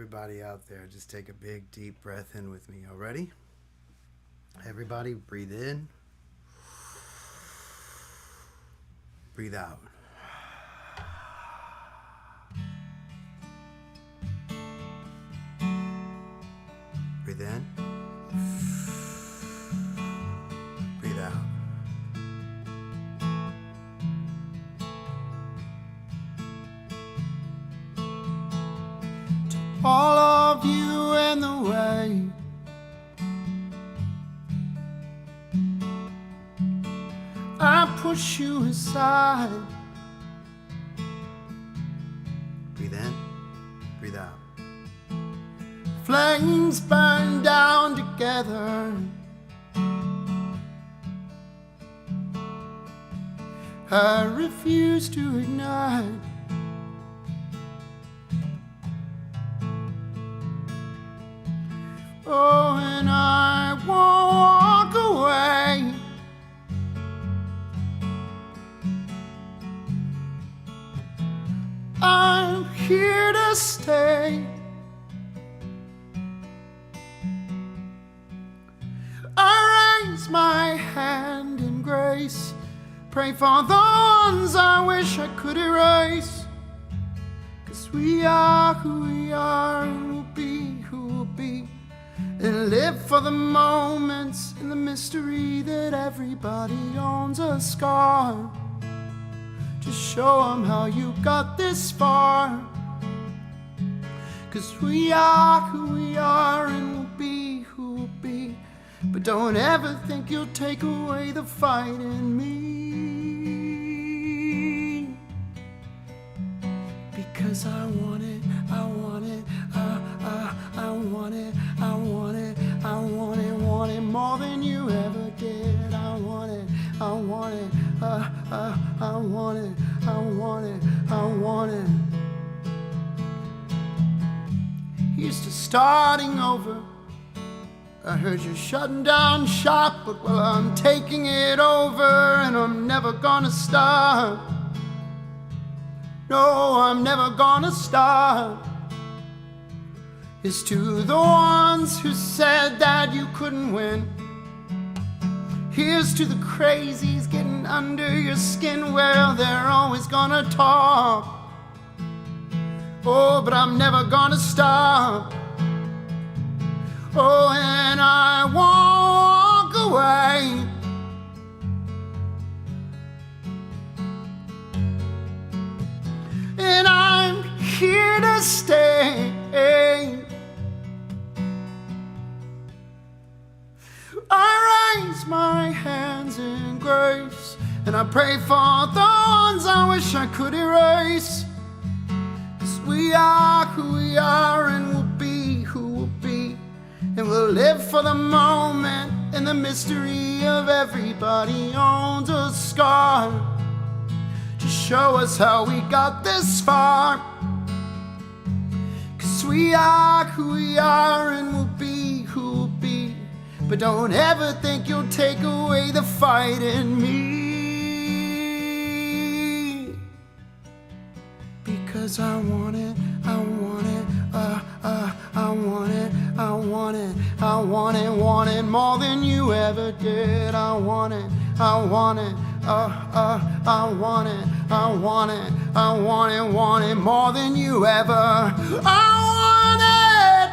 Everybody out there, just take a big deep breath in with me. All ready? Everybody, breathe in. Breathe out. Breathe in. Breathe out. All of you in the way, I push you aside. Breathe in, breathe out. Flames burn down together. I refuse to ignite. Oh, and I won't walk away. I'm here to stay. I raise my hand in grace, pray for the ones I wish I could erase. 'Cause we are who we are, and we'll be who we'll be, and live for the moments and the mystery that everybody owns a scar. Just show them how you got this far. 'Cause we are who we are, and we'll be who we'll be, but don't ever think you'll take away the fight in me. Because I want it, I want it, I want it, I want it, I want it more than you ever did. I want it, I want it, I want it, I want it, I want it. Here's to starting over. I heard you're shutting down shop, but well, I'm taking it over, and I'm never gonna stop. No, I'm never gonna stop. It's to the ones who said that you couldn't win. Here's to the crazies getting under your skin. Well, they're always gonna talk. Oh, but I'm never gonna stop. Oh, and I won't walk away. And I'm here to stay. I raise my hands in grace, and I pray for the ones I wish I could erase. 'Cause we are who we are, and we'll be who we'll be, and we'll live for the moment and the mystery of everybody owns a scar. Just show us how we got this far. 'Cause we are who we are, and we'll be who we'll be, but don't ever think you'll take away the fight in me. Because I want it, I want it, I want it, I want it, I want it more than you ever did. I want it, I want it, I want it, I want it, I want it more than you ever. I want it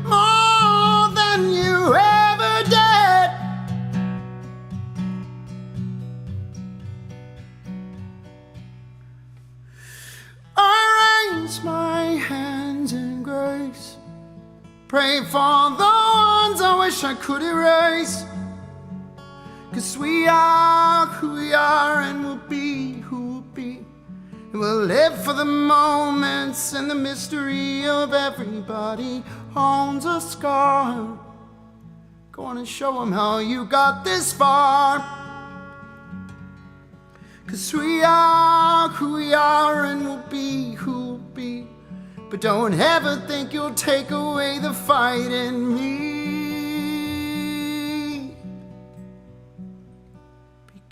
more than you ever did. I raise my hands in grace, pray for the ones I wish I could erase. 'Cause we are who we are, and we'll be who we'll be, and we'll live for the moments and the mystery of everybody owns a scar. Go on and show them how you got this far. 'Cause we are who we are, and we'll be who we'll be, but don't ever think you'll take away the fight in me.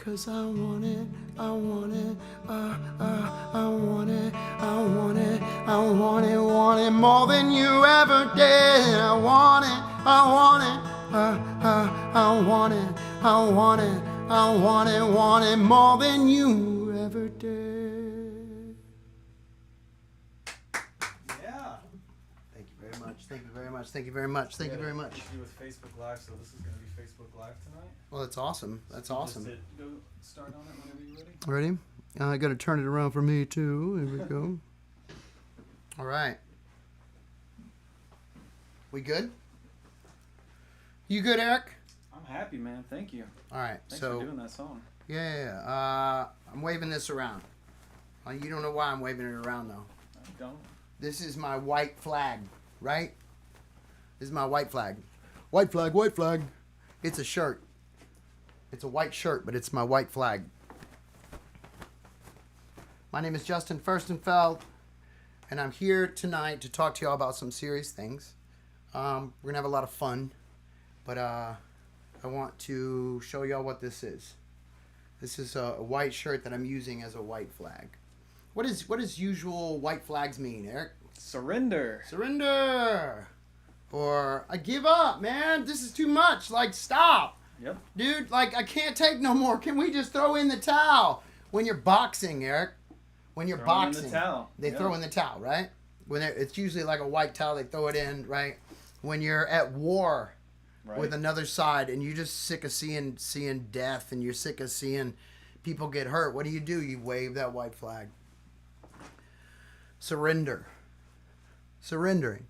'cause I want it, I want it, I want it, I want it, I want it more than you ever did. I want it, I want it, I want it, I want it, I want it more than you ever did. Yeah. Thank you very much, thank you very much, thank you very much, thank you very much. Do with Facebook Live, so this is going to be Facebook Live tonight. Well, that's awesome, that's awesome. Just go start on it whenever you're ready. Ready? I got to turn it around for me too. Here we go. All right. We good? You good, Eric? I'm happy, man. Thank you. All right. Thanks so for doing that song. yeah, I'm waving this around. You don't know why I'm waving it around though. I don't. This is my white flag, right? This is my white flag. White flag, white flag. It's a shirt. It's a white shirt, but it's my white flag. My name is Justin Furstenfeld, and I'm here tonight to talk to y'all about some serious things. We're going to have a lot of fun, but I want to show y'all what this is. This is a white shirt that I'm using as a white flag. What does usual white flags mean, Eric? Surrender. Surrender! Or, I give up, man. This is too much. Like, stop. Yep. Dude, like, I can't take no more. Can we just throw in the towel? When you're boxing, Eric. When you're boxing. In the towel. They throw in the towel, right? It's usually like a white towel. They throw it in, right? When you're at war with another side and you're just sick of seeing death and you're sick of seeing people get hurt, what do? You wave that white flag. Surrender. Surrendering.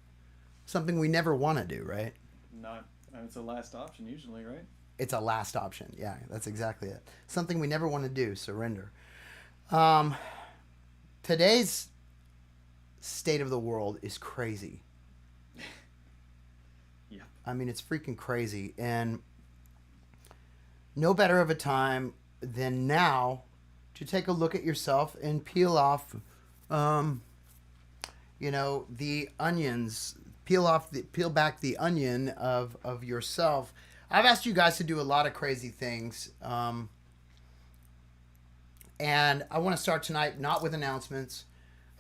Something we never want to do, right? It's a last option usually, right? It's a last option. Yeah, that's exactly it. Something we never want to do, surrender. Today's state of the world is crazy. Yeah. I mean, it's freaking crazy. And no better of a time than now to take a look at yourself and peel off, the onions. Peel back the onion of yourself. I've asked you guys to do a lot of crazy things. And I want to start tonight, not with announcements.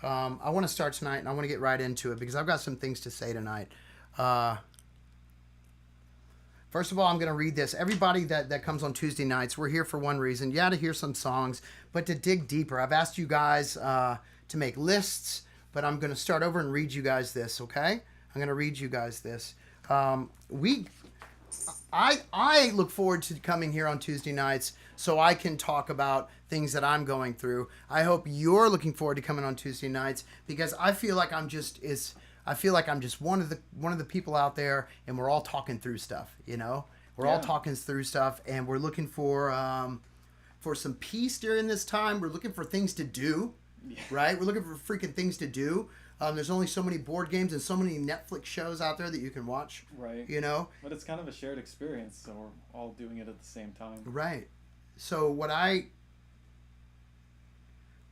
I want to start tonight, and I want to get right into it because I've got some things to say tonight. First of all, I'm going to read this. Everybody that comes on Tuesday nights, we're here for one reason. Yeah, to hear some songs, but to dig deeper. I've asked you guys to make lists, but I'm going to start over and read you guys this, okay? I'm going to read you guys this. I look forward to coming here on Tuesday nights so I can talk about things that I'm going through. I hope you're looking forward to coming on Tuesday nights because I feel like I'm just one of the people out there, and we're all talking through stuff. We're all talking through stuff, and we're looking for some peace during this time. We're looking for things to do, right? We're looking for freaking things to do. There's only so many board games and so many Netflix shows out there that you can watch. Right. But it's kind of a shared experience, so we're all doing it at the same time. Right. So what I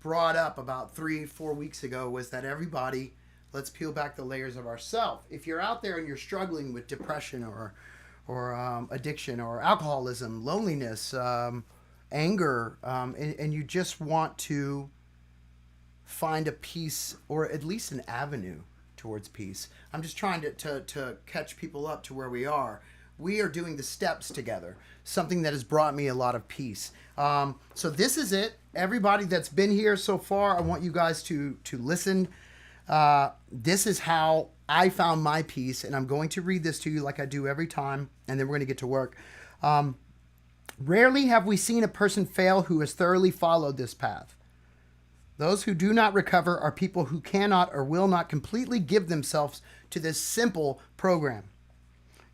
brought up about 3-4 weeks ago was that everybody, let's peel back the layers of ourselves. If you're out there and you're struggling with depression or addiction or alcoholism, loneliness, anger, and you just want to find a peace or at least an avenue towards peace. I'm just trying to catch people up to where we are. We are doing the steps together, something that has brought me a lot of peace. So this is it. Everybody that's been here so far, I want you guys to listen. This is how I found my peace, and I'm going to read this to you like I do every time, and then we're going to get to work. Rarely have we seen a person fail who has thoroughly followed this path. Those who do not recover are people who cannot or will not completely give themselves to this simple program.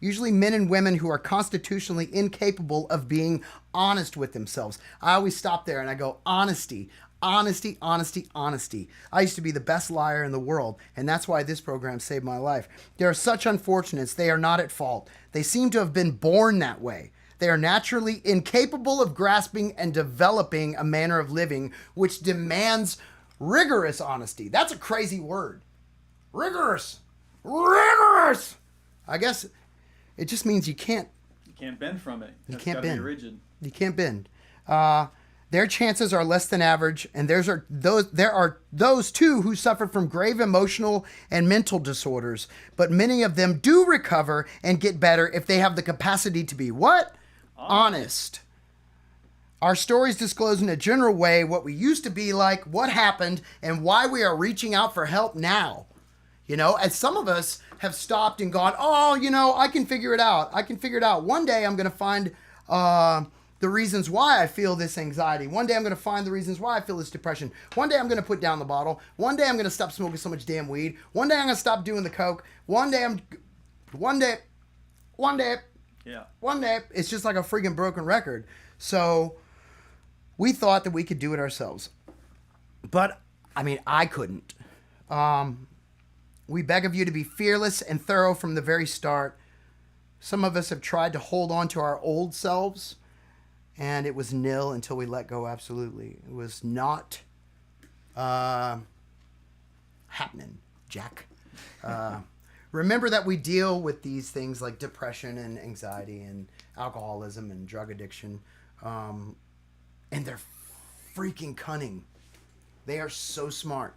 Usually men and women who are constitutionally incapable of being honest with themselves. I always stop there and I go, honesty, honesty, honesty, honesty. I used to be the best liar in the world, and that's why this program saved my life. There are such unfortunates. They are not at fault. They seem to have been born that way. They are naturally incapable of grasping and developing a manner of living which demands rigorous honesty. That's a crazy word. Rigorous. Rigorous. I guess it just means you can't bend from it. You can't bend. Be rigid. You can't bend. Their chances are less than average, and there are those too who suffer from grave emotional and mental disorders, but many of them do recover and get better if they have the capacity to be what? Honest. Our stories disclose in a general way what we used to be like, what happened, and why we are reaching out for help now. You know, and some of us have stopped and gone, oh, you know, I can figure it out. One day I'm going to find the reasons why I feel this anxiety. One day I'm going to find the reasons why I feel this depression. One day I'm going to put down the bottle. One day I'm going to stop smoking so much damn weed. One day I'm going to stop doing the coke. One day, it's just like a freaking broken record. So we thought that we could do it ourselves. But, I mean, I couldn't. We beg of you to be fearless and thorough from the very start. Some of us have tried to hold on to our old selves, and it was nil until we let go absolutely. It was not happening, Jack. Remember that we deal with these things like depression and anxiety and alcoholism and drug addiction, and they're freaking cunning. They are so smart.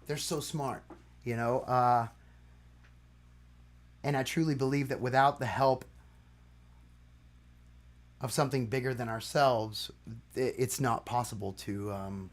They're so smart, you know. And I truly believe that without the help of something bigger than ourselves, it's not possible to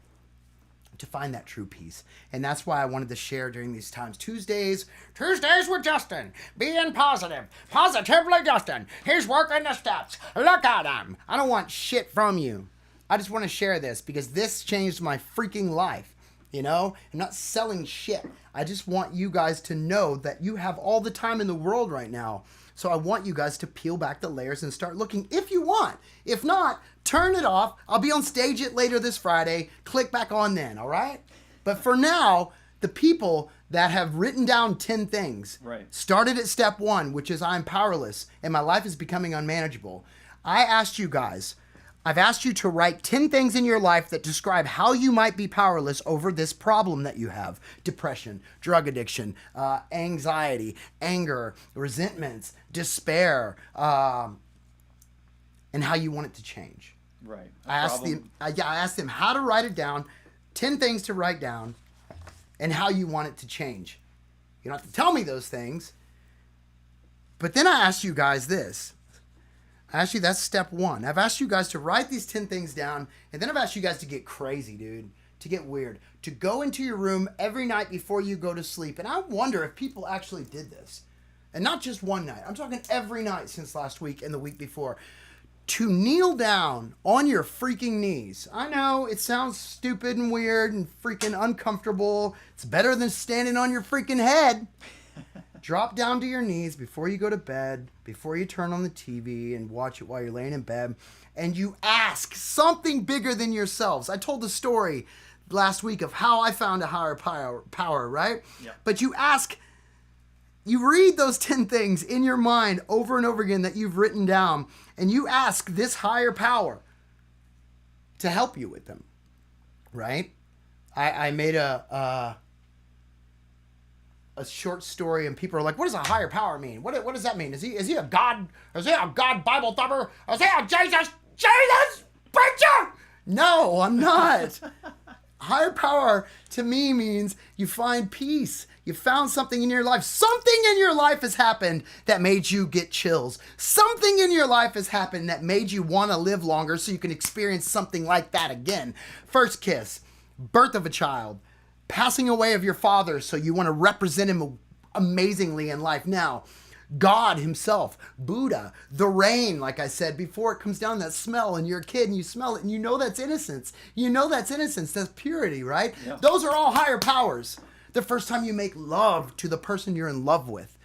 find that true peace. And that's why I wanted to share during these times. Tuesdays with Justin, being positive, positively Justin. He's working the steps. Look at him. I don't want shit from you. I just want to share this because this changed my freaking life. You know, I'm not selling shit. I just want you guys to know that you have all the time in the world right now. So I want you guys to peel back the layers and start looking if you want. If not, turn it off. I'll be on stage it later this Friday. Click back on then, all right? But for now, the people that have written down 10 things started at step 1, which is I'm powerless and my life is becoming unmanageable. I've asked you to write 10 things in your life that describe how you might be powerless over this problem that you have. Depression, drug addiction, anxiety, anger, resentments, despair, and how you want it to change. Right. I asked them how to write it down, 10 things to write down, and how you want it to change. You don't have to tell me those things. But then I asked you guys this. Actually, that's step 1. I've asked you guys to write these 10 things down, and then I've asked you guys to get crazy, dude, to get weird, to go into your room every night before you go to sleep. And I wonder if people actually did this. And not just one night. I'm talking every night since last week and the week before. To kneel down on your freaking knees. I know it sounds stupid and weird and freaking uncomfortable. It's better than standing on your freaking head. Drop down to your knees before you go to bed, before you turn on the TV and watch it while you're laying in bed, and you ask something bigger than yourselves. I told the story last week of how I found a higher power, right? Yeah. But you read those 10 things in your mind over and over again that you've written down, and you ask this higher power to help you with them, right? I made a short story, and people are like, what does a higher power mean? What does that mean? Is he a God? Is he a God Bible thumper? Is he a Jesus preacher? No, I'm not. Higher power to me means you find peace. You found something in your life. Something in your life has happened that made you get chills. Something in your life has happened that made you want to live longer so you can experience something like that again. First kiss, birth of a child, passing away of your father, so you want to represent him amazingly in life now. God himself, Buddha, the rain, like I said before, it comes down, that smell, and you're a kid and you smell it and you know that's innocence. You know that's innocence, that's purity, right? Yeah. Those are all higher powers. The first time you make love to the person you're in love with,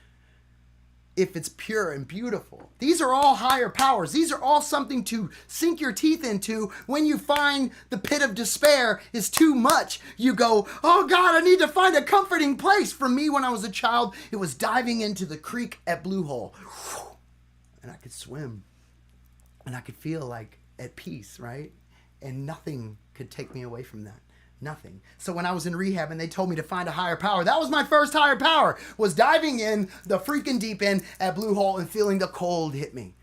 if it's pure and beautiful. These are all higher powers. These are all something to sink your teeth into when you find the pit of despair is too much. You go, oh God, I need to find a comforting place. For me, when I was a child, it was diving into the creek at Blue Hole. And I could swim. And I could feel like at peace, right? And nothing could take me away from that. Nothing. So when I was in rehab and they told me to find a higher power, that was my first higher power, was diving in the freaking deep end at Blue Hole and feeling the cold hit me.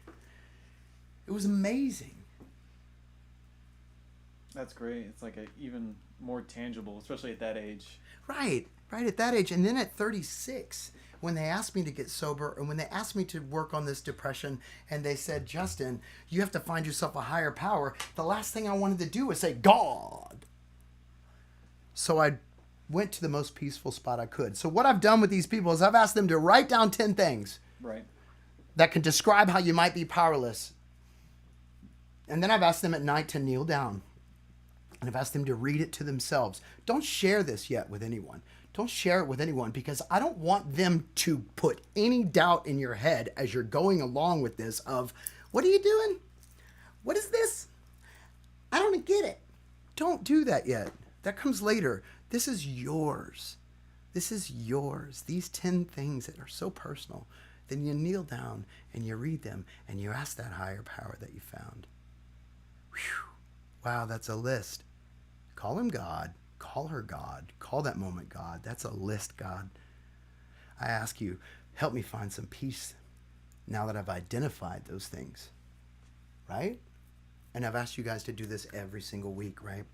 It was amazing. That's great. It's like a even more tangible, especially at that age. Right at that age. And then at 36, when they asked me to get sober and when they asked me to work on this depression and they said, Justin, you have to find yourself a higher power, the last thing I wanted to do was say, God. So I went to the most peaceful spot I could. So what I've done with these people is I've asked them to write down 10 things Right. that can describe how you might be powerless. And then I've asked them at night to kneel down. And I've asked them to read it to themselves. Don't share this yet with anyone. Don't share it with anyone because I don't want them to put any doubt in your head as you're going along with this of, what are you doing? What is this? I don't get it. Don't do that yet. That comes later. This is yours. This is yours. These 10 things that are so personal. Then you kneel down and you read them and you ask that higher power that you found. Whew. Wow, that's a list. Call him God. Call her God. Call that moment God. That's a list, God. I ask you, help me find some peace now that I've identified those things. Right? And I've asked you guys to do this every single week, right?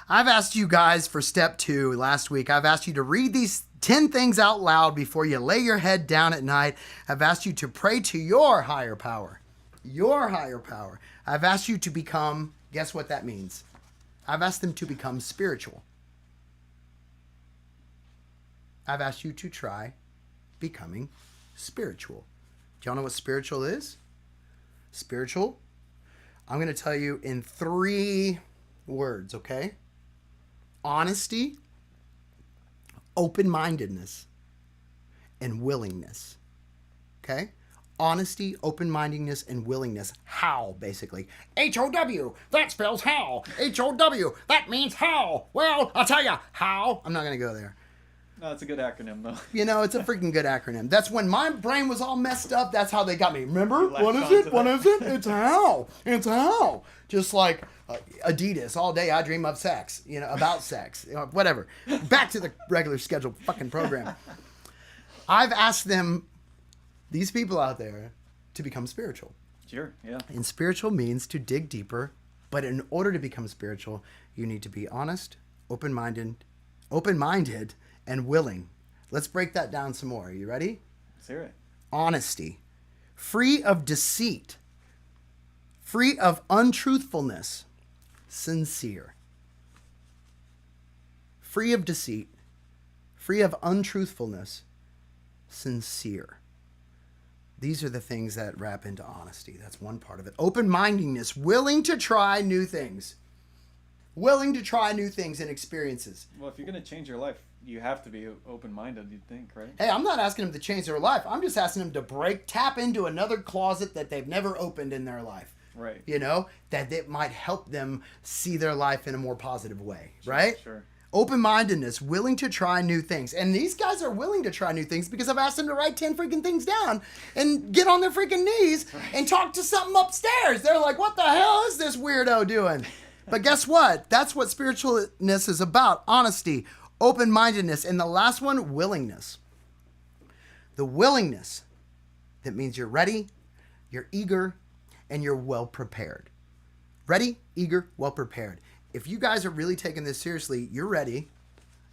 I've asked you guys for step 2 last week. I've asked you to read these 10 things out loud before you lay your head down at night. I've asked you to pray to your higher power. Your higher power. I've asked you to become, guess what that means? I've asked them to become spiritual. I've asked you to try becoming spiritual. Do y'all know what spiritual is? Spiritual, I'm going to tell you in 3 words, okay? Honesty, open-mindedness, and willingness. Okay? Honesty, open-mindedness, and willingness. How, basically. H-O-W. That spells how. H-O-W. That means how. Well, I'll tell you how. I'm not going to go there. No, it's a good acronym, though. You know, it's a freaking good acronym. That's when my brain was all messed up. That's how they got me. Remember? latched What is onto it? What that. is it? It's how. It's how. Just like Adidas. All day I dream of sex. You know, about sex. You know, whatever. Back to the regular scheduled fucking program. I've asked them, these people out there, to become spiritual. Sure, yeah. And spiritual means to dig deeper. But in order to become spiritual, you need to be honest, open-minded, and willing. Let's break that down some more. Are you ready? Let's hear it. Honesty. Free of deceit. Free of untruthfulness. Sincere. Free of deceit. Free of untruthfulness. Sincere. These are the things that wrap into honesty. That's one part of it. Open-mindedness. Willing to try new things. Willing to try new things and experiences. Well, if you're going to change your life, you have to be open-minded, you'd think, right? Hey, I'm not asking them to change their life. I'm just asking them to tap into another closet that they've never opened in their life. Right. You know, that it might help them see their life in a more positive way, right? Sure. Open-mindedness, willing to try new things. And these guys are willing to try new things because I've asked them to write 10 freaking things down and get on their freaking knees and talk to something upstairs. They're like, what the hell is this weirdo doing? But guess what? That's what spiritualness is about. Honesty, open-mindedness, and the last one, willingness. The willingness that means you're ready, you're eager, and you're well prepared. Ready, eager, well prepared. If you guys are really taking this seriously, you're ready,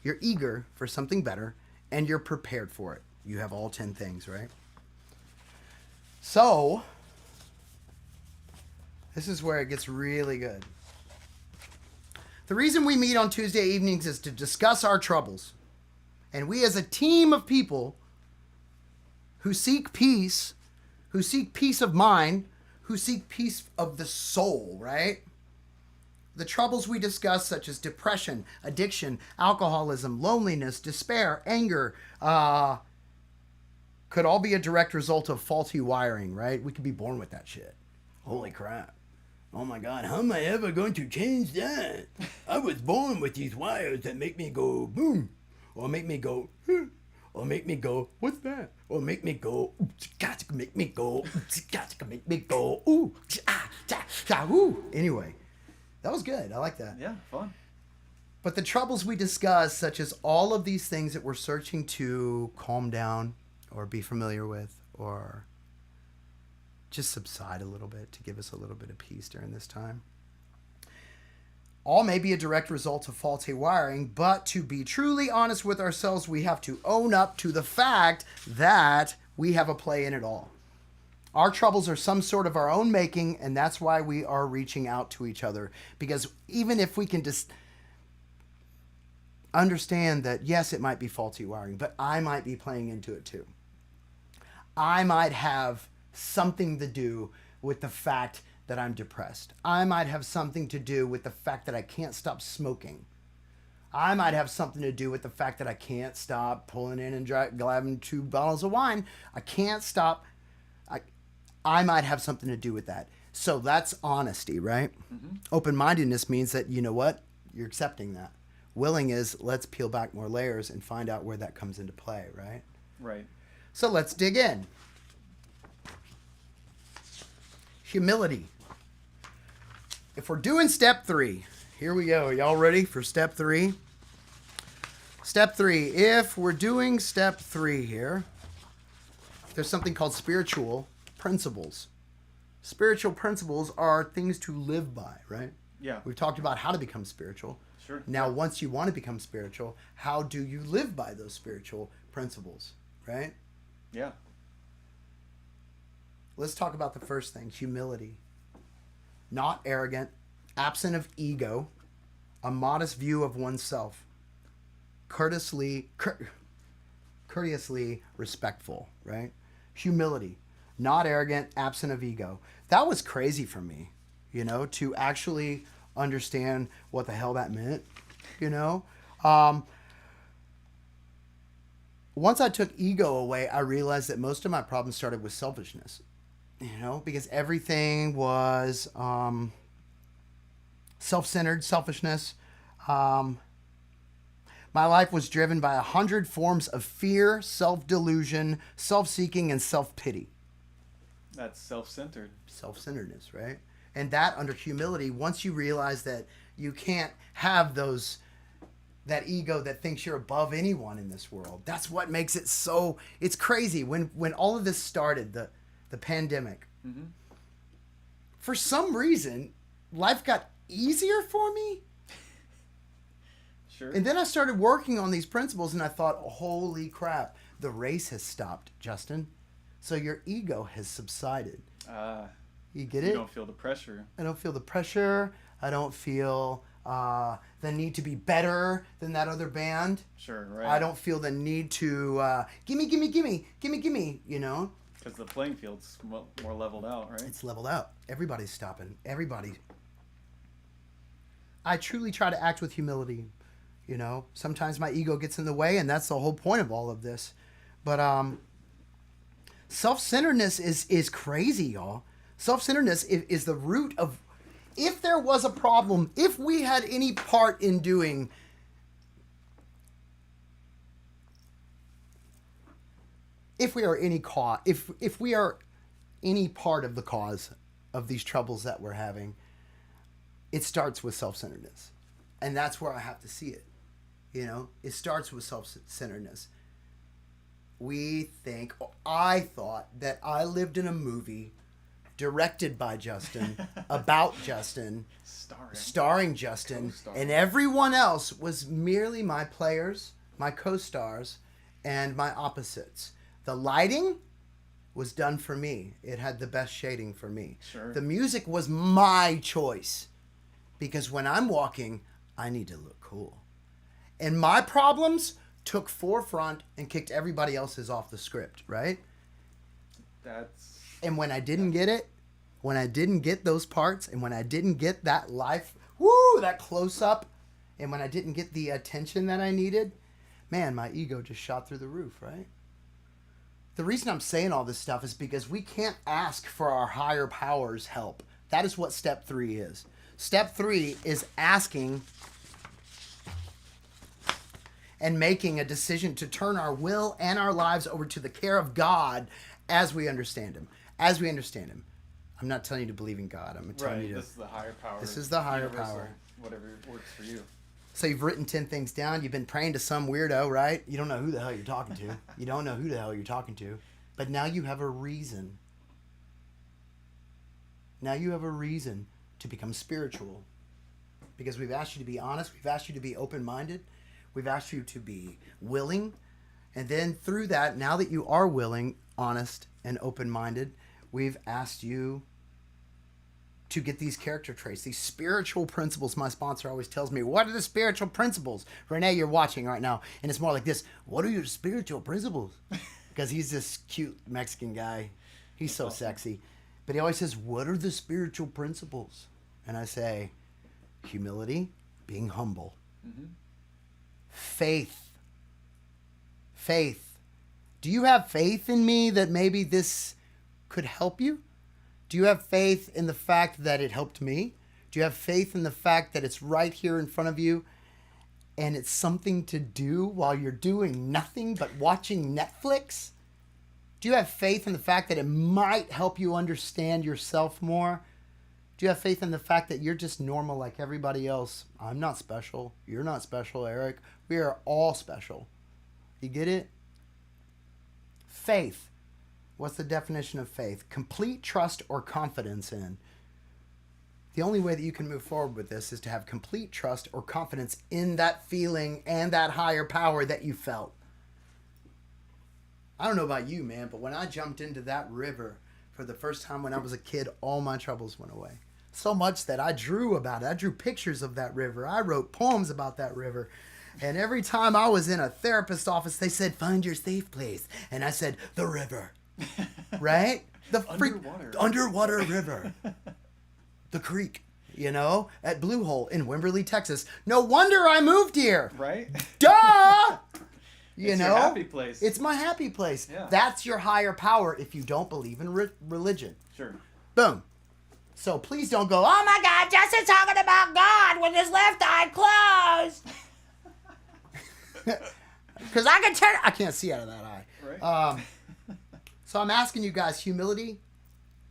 you're eager for something better, and you're prepared for it. You have all 10 things, right? So, this is where it gets really good. The reason we meet on Tuesday evenings is to discuss our troubles. And we as a team of people who seek peace of mind, who seek peace of the soul, right? The troubles we discuss, such as depression, addiction, alcoholism, loneliness, despair, anger, could all be a direct result of faulty wiring, right? We could be born with that shit. Holy crap. Oh my God, how am I ever going to change that? I was born with these wires that make me go boom, or make me go, or make me go, what's that? Or make me go, make me go, make me go, ooh, ooh. Anyway, that was good. I like that. Yeah, fun. But the troubles we discuss, such as all of these things that we're searching to calm down or be familiar with or just subside a little bit to give us a little bit of peace during this time. All may be a direct result of faulty wiring, but to be truly honest with ourselves, we have to own up to the fact that we have a play in it all. Our troubles are some sort of our own making, and that's why we are reaching out to each other. Because even if we can just understand that, yes, it might be faulty wiring, but I might be playing into it too. I might have something to do with the fact that I'm depressed. I might have something to do with the fact that I can't stop smoking. I might have something to do with the fact that I can't stop pulling in and grabbing 2 bottles of wine. I can't stop. I might have something to do with that. So that's honesty, right? Mm-hmm. Open-mindedness means that, you know what? You're accepting that. Willing is, let's peel back more layers and find out where that comes into play, right? Right. So let's dig in. Humility. If we're doing step 3, here we go. Are y'all ready for step 3? Step 3. If we're doing step 3 here, there's something called spiritual principles. Spiritual principles are things to live by, right? Yeah. We've talked about how to become spiritual. Sure. Now, once you want to become spiritual, how do you live by those spiritual principles, right? Yeah. Let's talk about the first thing, humility. Not arrogant, absent of ego, a modest view of oneself, courteously respectful, right? Humility, not arrogant, absent of ego. That was crazy for me, to actually understand what the hell that meant, Once I took ego away, I realized that most of my problems started with selfishness, because everything was self-centered, selfishness. My life was driven by 100 forms of fear, self-delusion, self-seeking, and self-pity. That's self-centered. Self-centeredness, right? And that under humility, once you realize that you can't have that ego that thinks you're above anyone in this world. That's what makes it so, it's crazy. When all of this started, the pandemic, mm-hmm. For some reason, life got easier for me. Sure. And then I started working on these principles and I thought, holy crap, the race has stopped, Justin. So your ego has subsided. You get it? You don't feel the pressure. I don't feel the pressure. I don't feel the need to be better than that other band. Sure, right. I don't feel the need to gimme, Because the playing field's more leveled out, right? It's leveled out. Everybody's stopping. Everybody. I truly try to act with humility. Sometimes my ego gets in the way, and that's the whole point of all of this. But self-centeredness is crazy, y'all. Self-centeredness is the root of, if there was a problem, if we had any part in doing, if we are any cause, if we are any part of the cause of these troubles that we're having, it starts with self-centeredness. And that's where I have to see it. It starts with self-centeredness. I thought that I lived in a movie directed by Justin, about Justin, starring Justin, and everyone else was merely my players, my co-stars, and my opposites. The lighting was done for me. It had the best shading for me. Sure. The music was my choice, because when I'm walking, I need to look cool. And my problems took forefront and kicked everybody else's off the script, right? And when I didn't get it, when I didn't get those parts, and when I didn't get that life, that close up, and when I didn't get the attention that I needed, man, my ego just shot through the roof, right? The reason I'm saying all this stuff is because we can't ask for our higher powers' help. That is what step 3 is. Step 3 is asking and making a decision to turn our will and our lives over to the care of God as we understand Him. As we understand Him. I'm not telling you to believe in God. I'm telling you to... This is the higher power. This is the higher power. Whatever works for you. So you've written 10 things down. You've been praying to some weirdo, right? You don't know who the hell you're talking to. You don't know who the hell you're talking to. But now you have a reason. Now you have a reason to become spiritual. because we've asked you to be honest. We've asked you to be open-minded. We've asked you to be willing. And then through that, now that you are willing, honest, and open-minded, we've asked you to get these character traits, these spiritual principles. My sponsor always tells me, what are the spiritual principles? Renee, you're watching right now, and it's more like this. What are your spiritual principles? Because he's this cute Mexican guy. He's so sexy. But he always says, what are the spiritual principles? And I say, humility, being humble. Mm-hmm. Faith. Faith. Do you have faith in me that maybe this could help you? Do you have faith in the fact that it helped me? Do you have faith in the fact that it's right here in front of you and it's something to do while you're doing nothing but watching Netflix? Do you have faith in the fact that it might help you understand yourself more? Do you have faith in the fact that you're just normal like everybody else? I'm not special. You're not special, Eric. We are all special. You get it? Faith. What's the definition of faith? Complete trust or confidence in. The only way that you can move forward with this is to have complete trust or confidence in that feeling and that higher power that you felt. I don't know about you, man, but when I jumped into that river for the first time when I was a kid, all my troubles went away. So much that I drew about it. I drew pictures of that river. I wrote poems about that river. And every time I was in a therapist's office, they said, find your safe place. And I said, the river. Right? The underwater river. The creek, you know, at Blue Hole in Wimberley, Texas. No wonder I moved here. Right? Duh! It's your happy place. It's my happy place. Yeah. That's your higher power if you don't believe in religion. Sure. Boom. So please don't go, oh my God, Justin's talking about God with his left eye closed. Because I can't see out of that eye. Right. So I'm asking you guys, humility,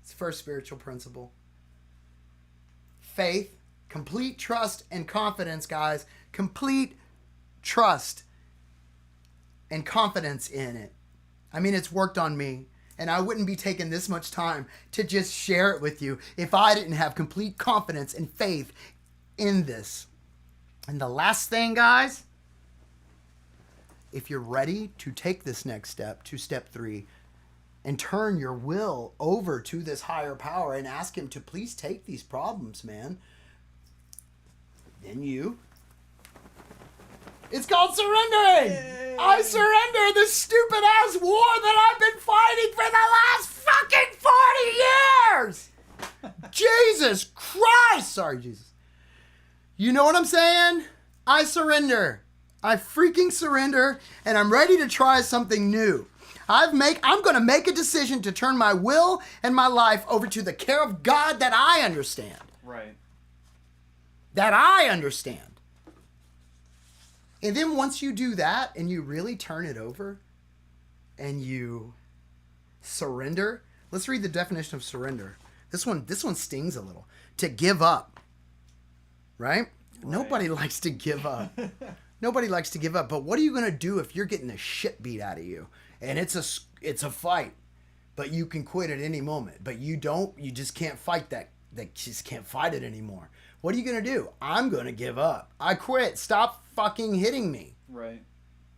it's the first spiritual principle. Faith, complete trust and confidence, guys. Complete trust and confidence in it. I mean, it's worked on me. And I wouldn't be taking this much time to just share it with you if I didn't have complete confidence and faith in this. And the last thing, guys, if you're ready to take this next step, to step 3, and turn your will over to this higher power and ask him to please take these problems, man, then it's called surrendering. Yay. I surrender this stupid ass war that I've been fighting for the last fucking 40 years. Jesus Christ. Sorry, Jesus. You know what I'm saying? I surrender. I freaking surrender, and I'm ready to try something new. I'm going to make a decision to turn my will and my life over to the care of God that I understand. Right. That I understand. And then once you do that and you really turn it over and you surrender, let's read the definition of surrender. This one stings a little. To give up. Right? Nobody likes to give up. Nobody likes to give up. But what are you going to do if you're getting the shit beat out of you? And it's a fight. But you can quit at any moment. But you just can't fight that. That just can't fight it anymore. What are you going to do? I'm going to give up. I quit. Stop fucking hitting me. Right.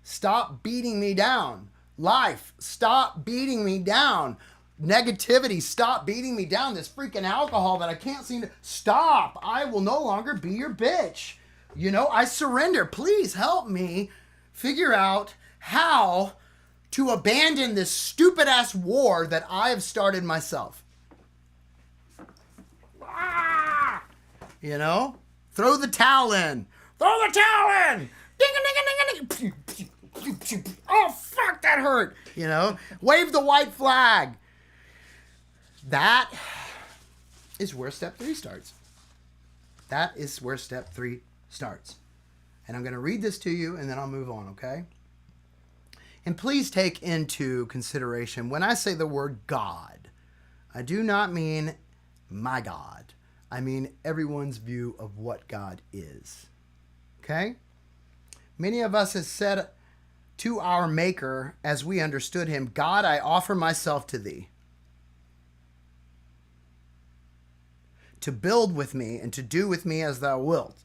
Stop beating me down. Life, stop beating me down. Negativity, stop beating me down. This freaking alcohol that I can't seem to... Stop. I will no longer be your bitch. You know, I surrender. Please help me figure out how to abandon this stupid ass war that I have started myself. You know? Throw the towel in. Throw the towel in. Ding-a-ding-a-ding-a-ding. Oh, fuck, that hurt. You know? Wave the white flag. That is where step 3 starts. That is where step 3 starts. And I'm going to read this to you, and then I'll move on, okay? And please take into consideration, when I say the word God, I do not mean my God. I mean everyone's view of what God is. Okay? Many of us have said to our Maker, as we understood him, God, I offer myself to thee. to build with me and to do with me as thou wilt.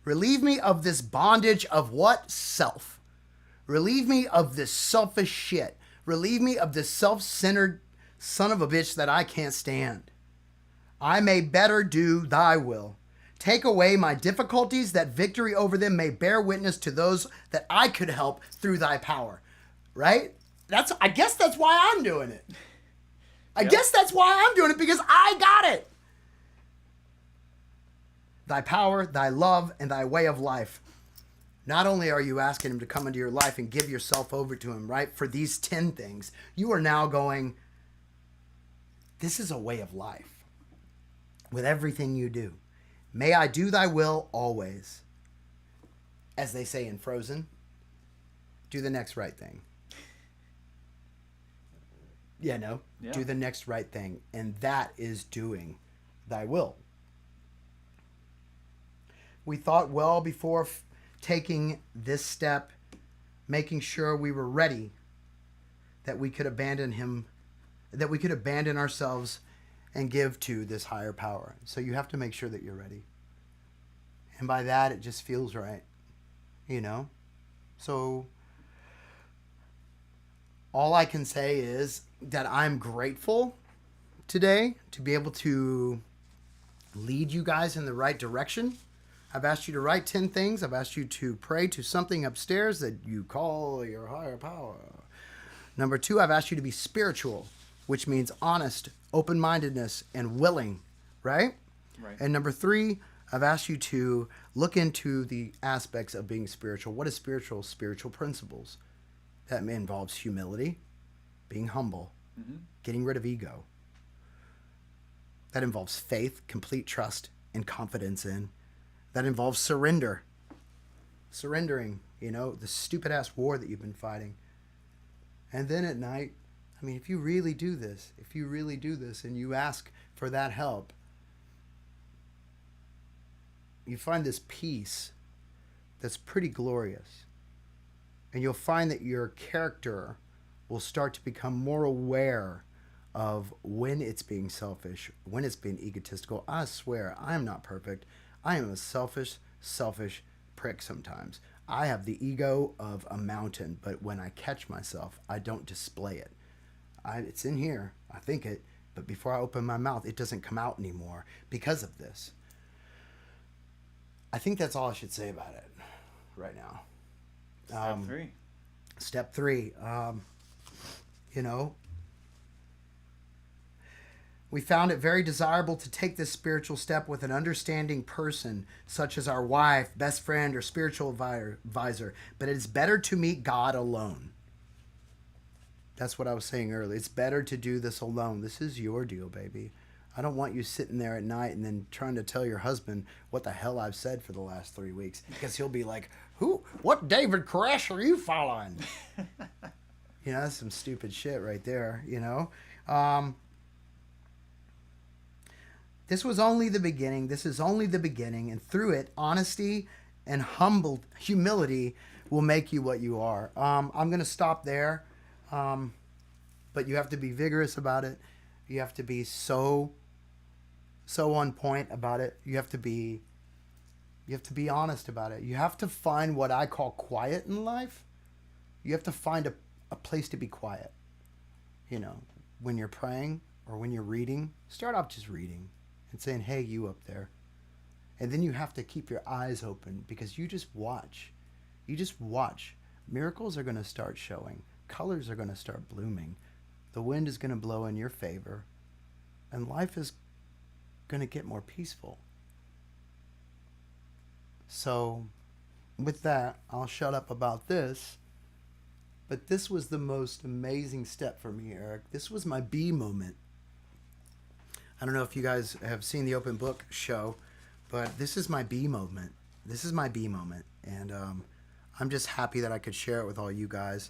Relieve me of this bondage of what? Self. Relieve me of this selfish shit. Relieve me of this self-centered son of a bitch that I can't stand. I may better do thy will. Take away my difficulties, that victory over them may bear witness to those that I could help through thy power. Right? I guess that's why I'm doing it. I guess that's why I'm doing it, because I got it. Thy power, thy love, and thy way of life. Not only are you asking him to come into your life and give yourself over to him, right, for these 10 things, you are now going, this is a way of life with everything you do. May I do thy will always. As they say in Frozen, do the next right thing. Yeah. Do the next right thing. And that is doing thy will. We thought well before taking this step, making sure we were ready, that we could abandon him, that we could abandon ourselves and give to this higher power. So you have to make sure that you're ready. And by that, it just feels right, So all I can say is that I'm grateful today to be able to lead you guys in the right direction. I've asked you to write 10 things. I've asked you to pray to something upstairs that you call your higher power. Number 2, I've asked you to be spiritual, which means honest, open-mindedness, and willing, right? Right. And number 3, I've asked you to look into the aspects of being spiritual. What is spiritual? Spiritual principles. That involves humility, being humble, getting rid of ego. That involves faith, complete trust, and confidence in. That involves surrender. Surrendering, the stupid-ass war that you've been fighting. And then at night, if you really do this, and you ask for that help, you find this peace that's pretty glorious. And you'll find that your character will start to become more aware of when it's being selfish, when it's being egotistical. I swear, I am not perfect. I am a selfish prick sometimes. I have the ego of a mountain, but when I catch myself, I don't display it. It's in here. I think it, but before I open my mouth, it doesn't come out anymore because of this. I think that's all I should say about it right now. Step 3. We found it very desirable to take this spiritual step with an understanding person, such as our wife, best friend, or spiritual advisor. But it is better to meet God alone. That's what I was saying earlier. It's better to do this alone. This is your deal, baby. I don't want you sitting there at night and then trying to tell your husband what the hell I've said for the last 3 weeks. Because he'll be like, what David Koresh are you following? That's some stupid shit right there, This was only the beginning. This is only the beginning. And through it, honesty and humility will make you what you are. I'm going to stop there. But you have to be vigorous about it. You have to be so on point about it. You have to be honest about it. You have to find what I call quiet in life. You have to find a place to be quiet. When you're praying or when you're reading, start off just reading and saying, hey, you up there. And then you have to keep your eyes open, because you just watch. Miracles are going to start showing. Colors are going to start blooming. The wind is going to blow in your favor. And life is going to get more peaceful. So, with that, I'll shut up about this. But this was the most amazing step for me, Eric. This was my B moment. I don't know if you guys have seen the Open Book show, but this is my B moment. And I'm just happy that I could share it with all you guys.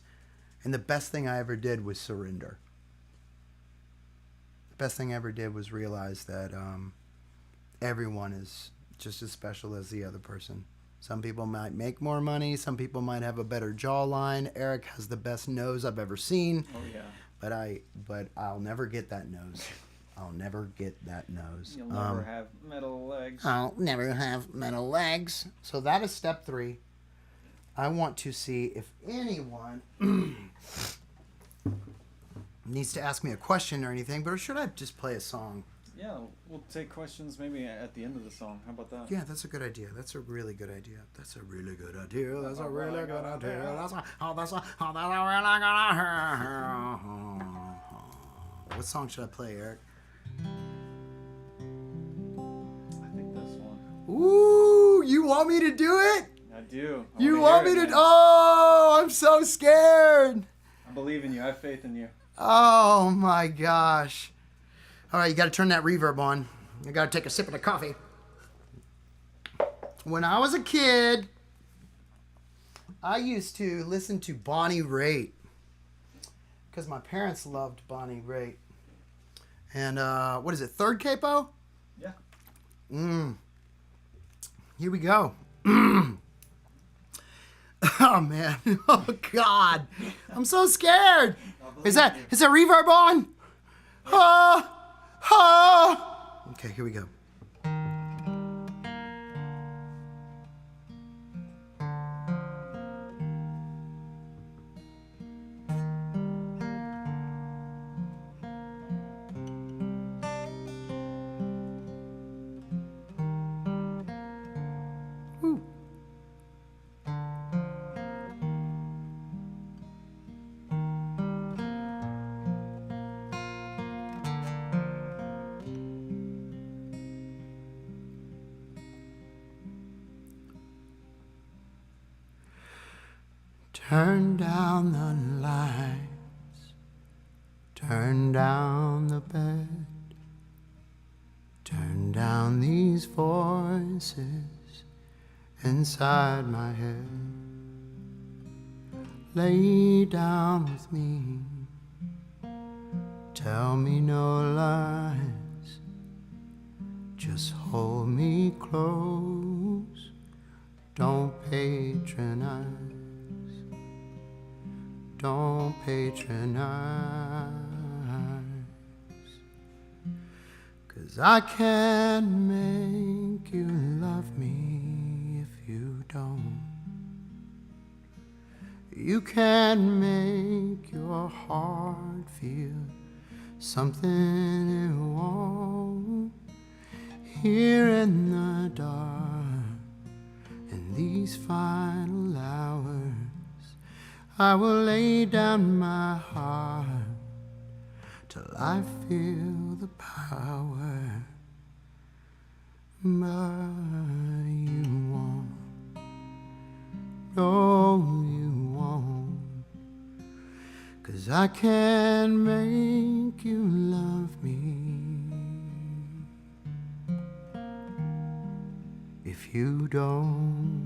And the best thing I ever did was surrender. The best thing I ever did was realize that everyone is just as special as the other person. Some people might make more money. Some people might have a better jawline. Eric has the best nose I've ever seen. Oh yeah. But I'll never get that nose. I'll never get that nose. You'll never have metal legs. I'll never have metal legs. So that is step 3. I want to see if anyone needs to ask me a question or anything, but should I just play a song? Yeah, we'll take questions maybe at the end of the song. How about that? Yeah, that's a good idea. That's a really good idea. That's a really good idea. That's a really good idea. That's a really good idea. What song should I play, Eric? I think this one. Ooh, you want me to do it? I do. You want me to? Oh, I'm so scared. I believe in you. I have faith in you. Oh my gosh. All right, you got to turn that reverb on. You got to take a sip of the coffee. When I was a kid, I used to listen to Bonnie Raitt because my parents loved Bonnie Raitt. And what is it, third capo? Yeah. Here we go. Oh man. Oh God. I'm so scared. Is that reverb on? Okay, here we go. Woo. Turn down the lights, turn down the bed, turn down these voices inside my head. Lay down with me, tell me no lies, just hold me close, don't patronize. Don't patronize, 'cause I can't make you love me if you don't. You can't make your heart feel something it won't. Here in the dark, in these final hours, I will lay down my heart till I feel the power. But you won't, no you won't, 'cause I can't make you love me if you don't.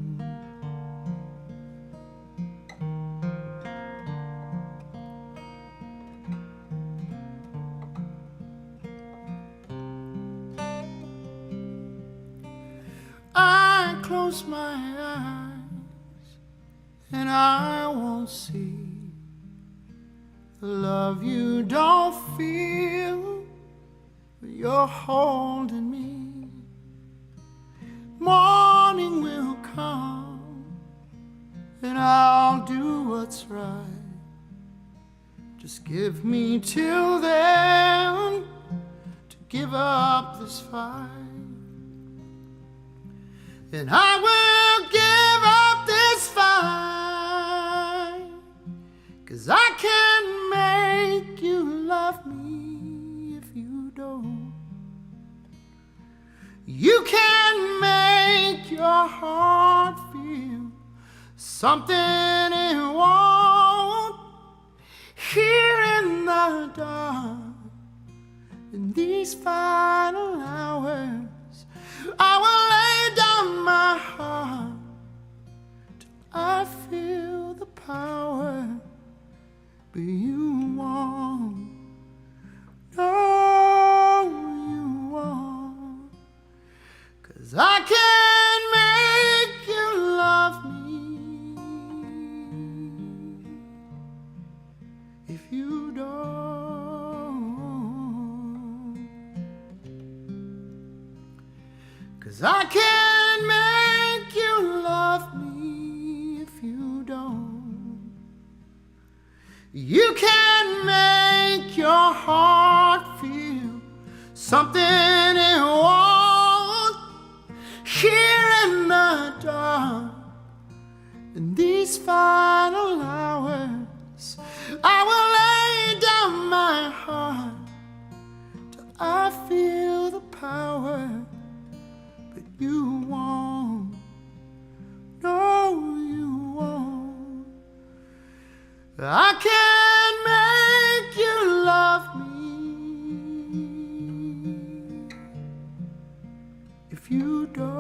I close my eyes and I won't see the love you don't feel, but you're holding me. Morning will come and I'll do what's right. Just give me till then to give up this fight. And I will give up this fight, 'cause I can't make you love me if you don't. You can make your heart feel something it won't. Here in the dark, in these final hours, I will lay down my heart till I feel the power. But you won't, no you won't, 'cause I can't make you love me if you don't. my heart feel something it won't. Here in the dark, in these final hours, I will lay down my heart till I feel the power. But you won't, no, you won't. I can't make you love me if you don't.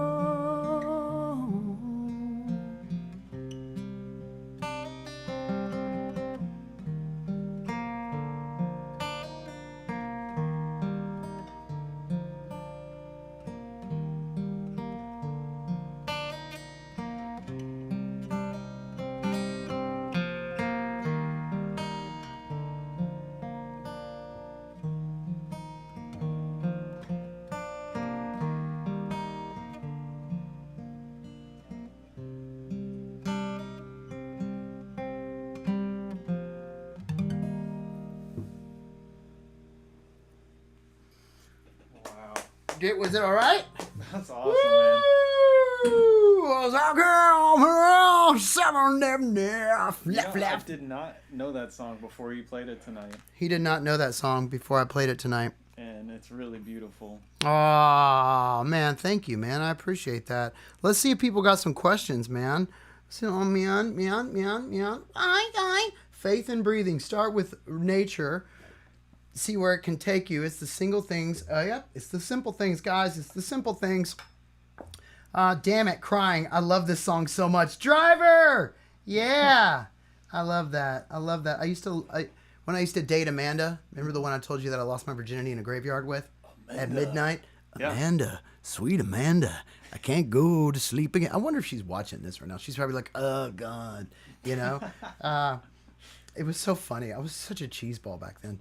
Wow. Was it all right? That's awesome, man. Was our girl 7 left, You know, I left. did not know that song before you played it tonight, He did not know that song before I played it tonight. and it's really beautiful. Oh, man, thank you, man. I appreciate that. Let's see if people got some questions, man. So, man. Hi. Faith and breathing. Start with nature. See where it can take you. It's the single things. Yep, it's the simple things, guys. It's the simple things. Damn it, crying. I love this song so much. Driver! Yeah. I love that. When I used to date Amanda, remember the one I told you that I lost my virginity in a graveyard with? At midnight? Yeah. Amanda, sweet Amanda, I can't go to sleep again. I wonder if she's watching this right now. She's probably like, oh, God. You know? It was so funny. I was such a cheeseball back then.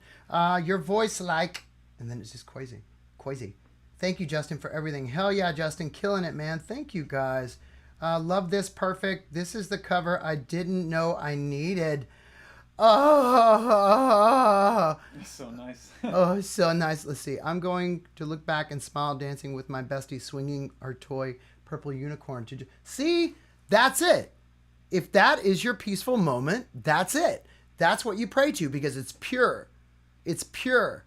Your voice like... And then it's just Quasi. Thank you, Justin, for everything. Hell yeah, Justin. Killing it, man. Thank you, guys. Love this. Perfect. This is the cover I didn't know I needed. Oh, It's so nice. oh, so nice. Let's see. I'm going to look back and smile dancing with my bestie swinging our toy purple unicorn. See? That's it. If that is your peaceful moment, that's it. That's what you pray to because it's pure. It's pure.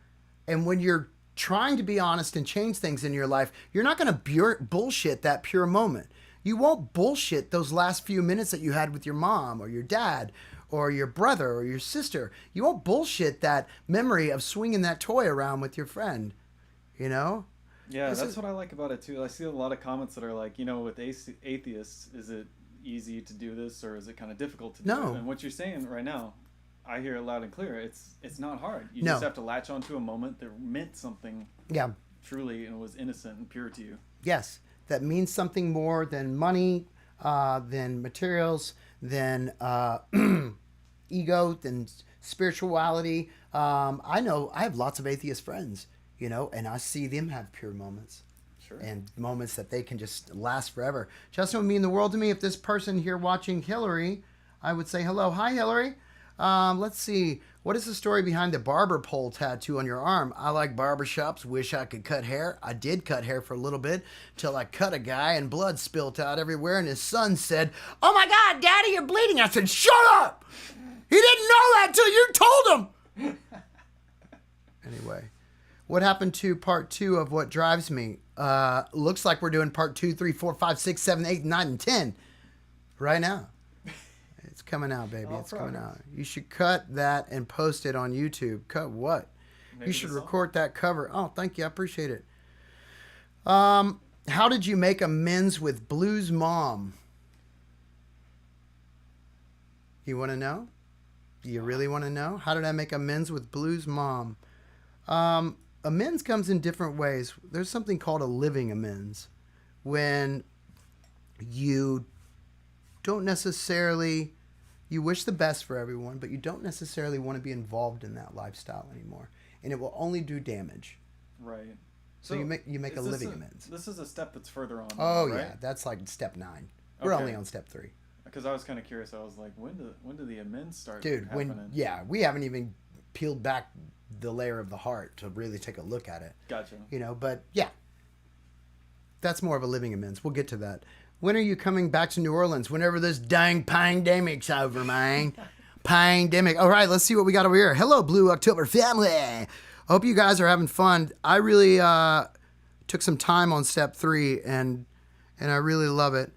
And when you're trying to be honest and change things in your life, you're not going to bullshit that pure moment. You won't bullshit those last few minutes that you had with your mom or your dad or your brother or your sister. You won't bullshit that memory of swinging that toy around with your friend, you know? Yeah, that's what I like about it too. I see a lot of comments that are like, you know, with atheists, is it easy to do this or is it kind of difficult to do No. it? And what you're saying right now, I hear it loud and clear. It's not hard. You No. just have to latch onto a moment that meant something Yeah. truly and was innocent and pure to you. Yes. That means something more than money, than materials, than ego, than spirituality. I know I have lots of atheist friends, you know, and I see them have pure moments. Sure. And moments that they can just last forever. Justin would mean the world to me if this person here watching Hillary, I would say hello. Hi, Hillary. Let's see. What is the story behind the barber pole tattoo on your arm? I like barbershops. Wish I could cut hair. I did cut hair for a little bit till I cut a guy and blood spilt out everywhere. And his son said, "Oh my God, Daddy, you're bleeding." I said, "Shut up! He didn't know that till you told him." Anyway, what happened to part 2 of What Drives Me? Looks like we're doing part 2, 3, 4, 5, 6, 7, 8, 9, and 10 right now. It's coming out, baby. All It's coming progress. out. You should cut that and post it on YouTube. Cut what? Maybe You should the song. record that cover. Oh, thank you. I appreciate it. How did you make amends with Blues Mom? You want to know? Do you really want to know? How did I make amends with Blues Mom? Amends comes in different ways. There's something called a living amends. When you don't necessarily, you wish the best for everyone, but you don't necessarily want to be involved in that lifestyle anymore. And it will only do damage. Right. So you make a is this living amends. This is a step that's further on. Oh, right? yeah. That's like step 9. We're Okay. only on step 3. Because I was kind of curious. I was like, when do the amends start Dude, happening? we haven't even peeled back the layer of the heart to really take a look at it. Gotcha. You know, but yeah, that's more of a living amends. We'll get to that. When are you coming back to New Orleans? Whenever this dang pandemic's over, man. Pandemic. All right, let's see what we got over here. Hello, Blue October family. I hope you guys are having fun. I really took some time on step 3, and I really love it.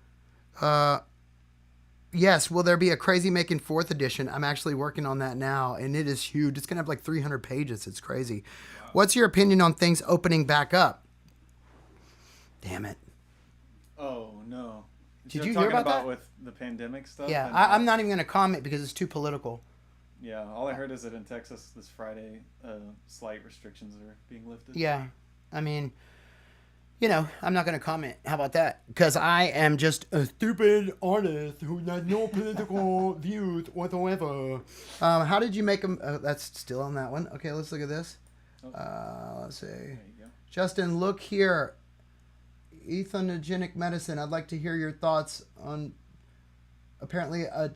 Yes, will there be a Crazy Making 4th edition? I'm actually working on that now, and it is huge. It's going to have like 300 pages. It's crazy. Wow. What's your opinion on things opening back up? Damn it. Oh, no. Did you hear about that? With the pandemic stuff? Yeah, I'm not even going to comment because it's too political. Yeah, all I heard is that in Texas this Friday, slight restrictions are being lifted. Yeah, I mean... You know, I'm not going to comment. How about that? Because I am just a stupid artist who has no political views whatsoever. How did you make them? That's still on that one. Okay, let's look at this. Let's see. There you go. Justin, look here. Ethogenic medicine. I'd like to hear your thoughts on apparently a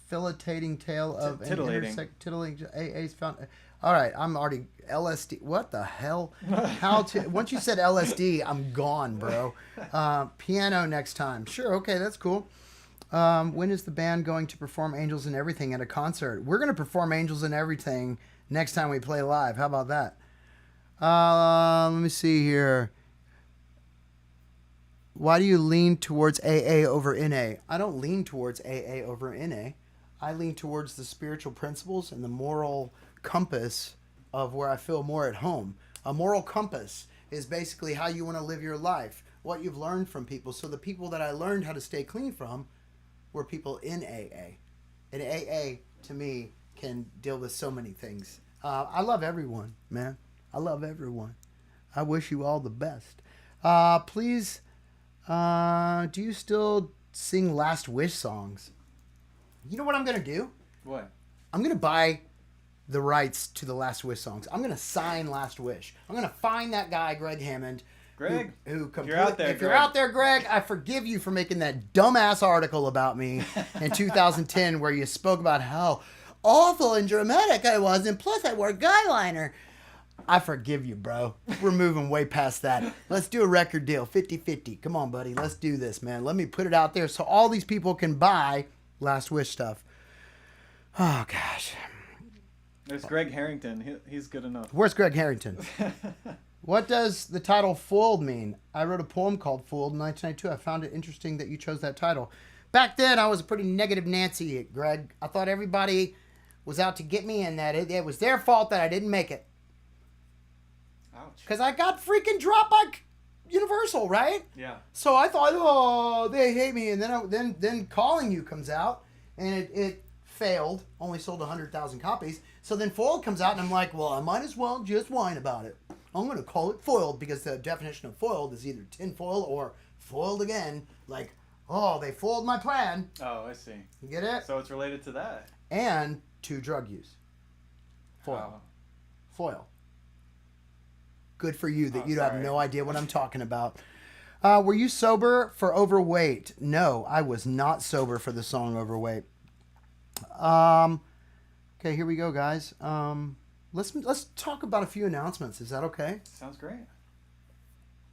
filletating tale of titillating. Titillating AA's found. All right, I'm already LSD. What the hell? Once you said LSD, I'm gone, bro. Piano next time. Sure, okay, that's cool. When is the band going to perform Angels and Everything at a concert? We're going to perform Angels and Everything next time we play live. How about that? Let me see here. Why do you lean towards AA over NA? I don't lean towards AA over NA. I lean towards the spiritual principles and the moral compass of where I feel more at home. A moral compass is basically how you want to live your life, what you've learned from people. So the people that I learned how to stay clean from were people in AA. And AA, to me, can deal with so many things. I love everyone, man. I love everyone. I wish you all the best. Please, do you still sing Last Wish songs? You know what I'm going to do? What? I'm going to buy the rights to the Last Wish songs. I'm going to sign Last Wish. I'm going to find that guy, Greg Hammond. Greg, who if you're out there, if you're out there, Greg, I forgive you for making that dumbass article about me in 2010 where you spoke about how awful and dramatic I was, and plus I wore guyliner. I forgive you, bro. We're moving way past that. Let's do a record deal, 50-50. Come on, buddy. Let's do this, man. Let me put it out there so all these people can buy Last Wish stuff. Oh, gosh. There's Greg Harrington. He's good enough. Where's Greg Harrington? What does the title Foiled mean? I wrote a poem called Foiled in 1992. I found it interesting that you chose that title. Back then, I was a pretty negative Nancy, Greg. I thought everybody was out to get me and that it was their fault that I didn't make it. Ouch. Because I got freaking dropped by Universal, right? Yeah. So I thought, oh, they hate me. And then Calling You comes out, and it failed. Only sold 100,000 copies. So then Foiled comes out, and I'm like, well, I might as well just whine about it. I'm going to call it Foiled because the definition of foiled is either tinfoil or foiled again. Like, oh, they foiled my plan. Oh, I see. You get it? So it's related to that. And to drug use. Foil. Oh. Foil. Good for you that you sorry. have no idea what I'm talking about. Were you sober for Overweight? No, I was not sober for the song Overweight. Okay, here we go, guys. Let's talk about a few announcements. Is that okay? Sounds great.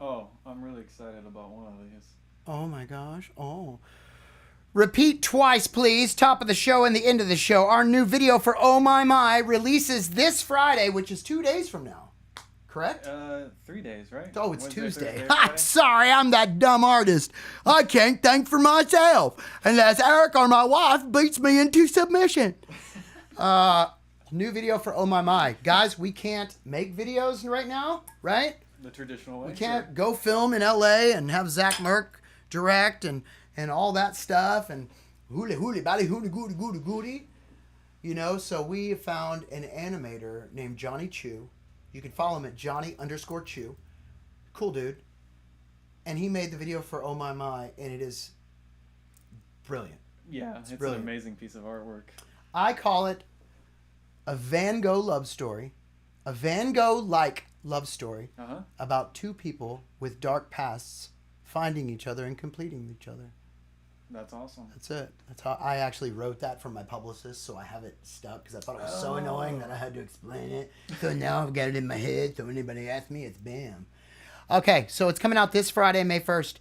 Oh, I'm really excited about one of these. Oh my gosh. Oh. Repeat twice, please. Top of the show and the end of the show. Our new video for Oh My My releases this Friday, which is 2 days from now. Correct? 3 days, right? Oh, it's Wednesday, Tuesday. Thursday, Ha! Friday? Sorry, I'm that dumb artist. I can't think for myself unless Eric or my wife beats me into submission. New video for Oh My My. Guys, we can't make videos right now, right? The traditional way. We can't go film in LA and have Zach Merck direct and all that stuff and hooly bally hooly goody goody goody. You know, so we found an animator named Johnny Chu. You can follow him at Johnny_Chu. Cool dude. And he made the video for Oh My My, and it is brilliant. Yeah, it's brilliant. an amazing piece of artwork. I call it a Van Gogh love story. A Van Gogh-like love story about two people with dark pasts finding each other and completing each other. That's awesome. That's it. That's how I actually wrote that for my publicist, so I have it stuck because I thought it was so annoying that I had to explain it. So now I've got it in my head. So anybody asks me, it's bam. Okay, so it's coming out this Friday, May 1st.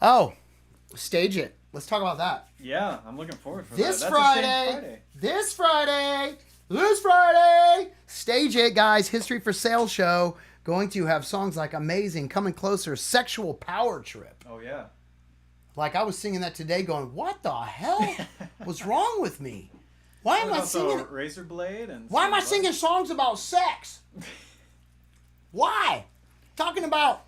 Oh, Stage It. Let's talk about that. Yeah, I'm looking forward for This that. Friday. This Friday. Stage It, guys. History for Sale show. Going to have songs like Amazing, Coming Closer, Sexual Power Trip. Oh, yeah. Like, I was singing that today going, what the hell was wrong with me? Why am I singing? Razor Blade and. Why am I singing songs about sex? Why? Talking about,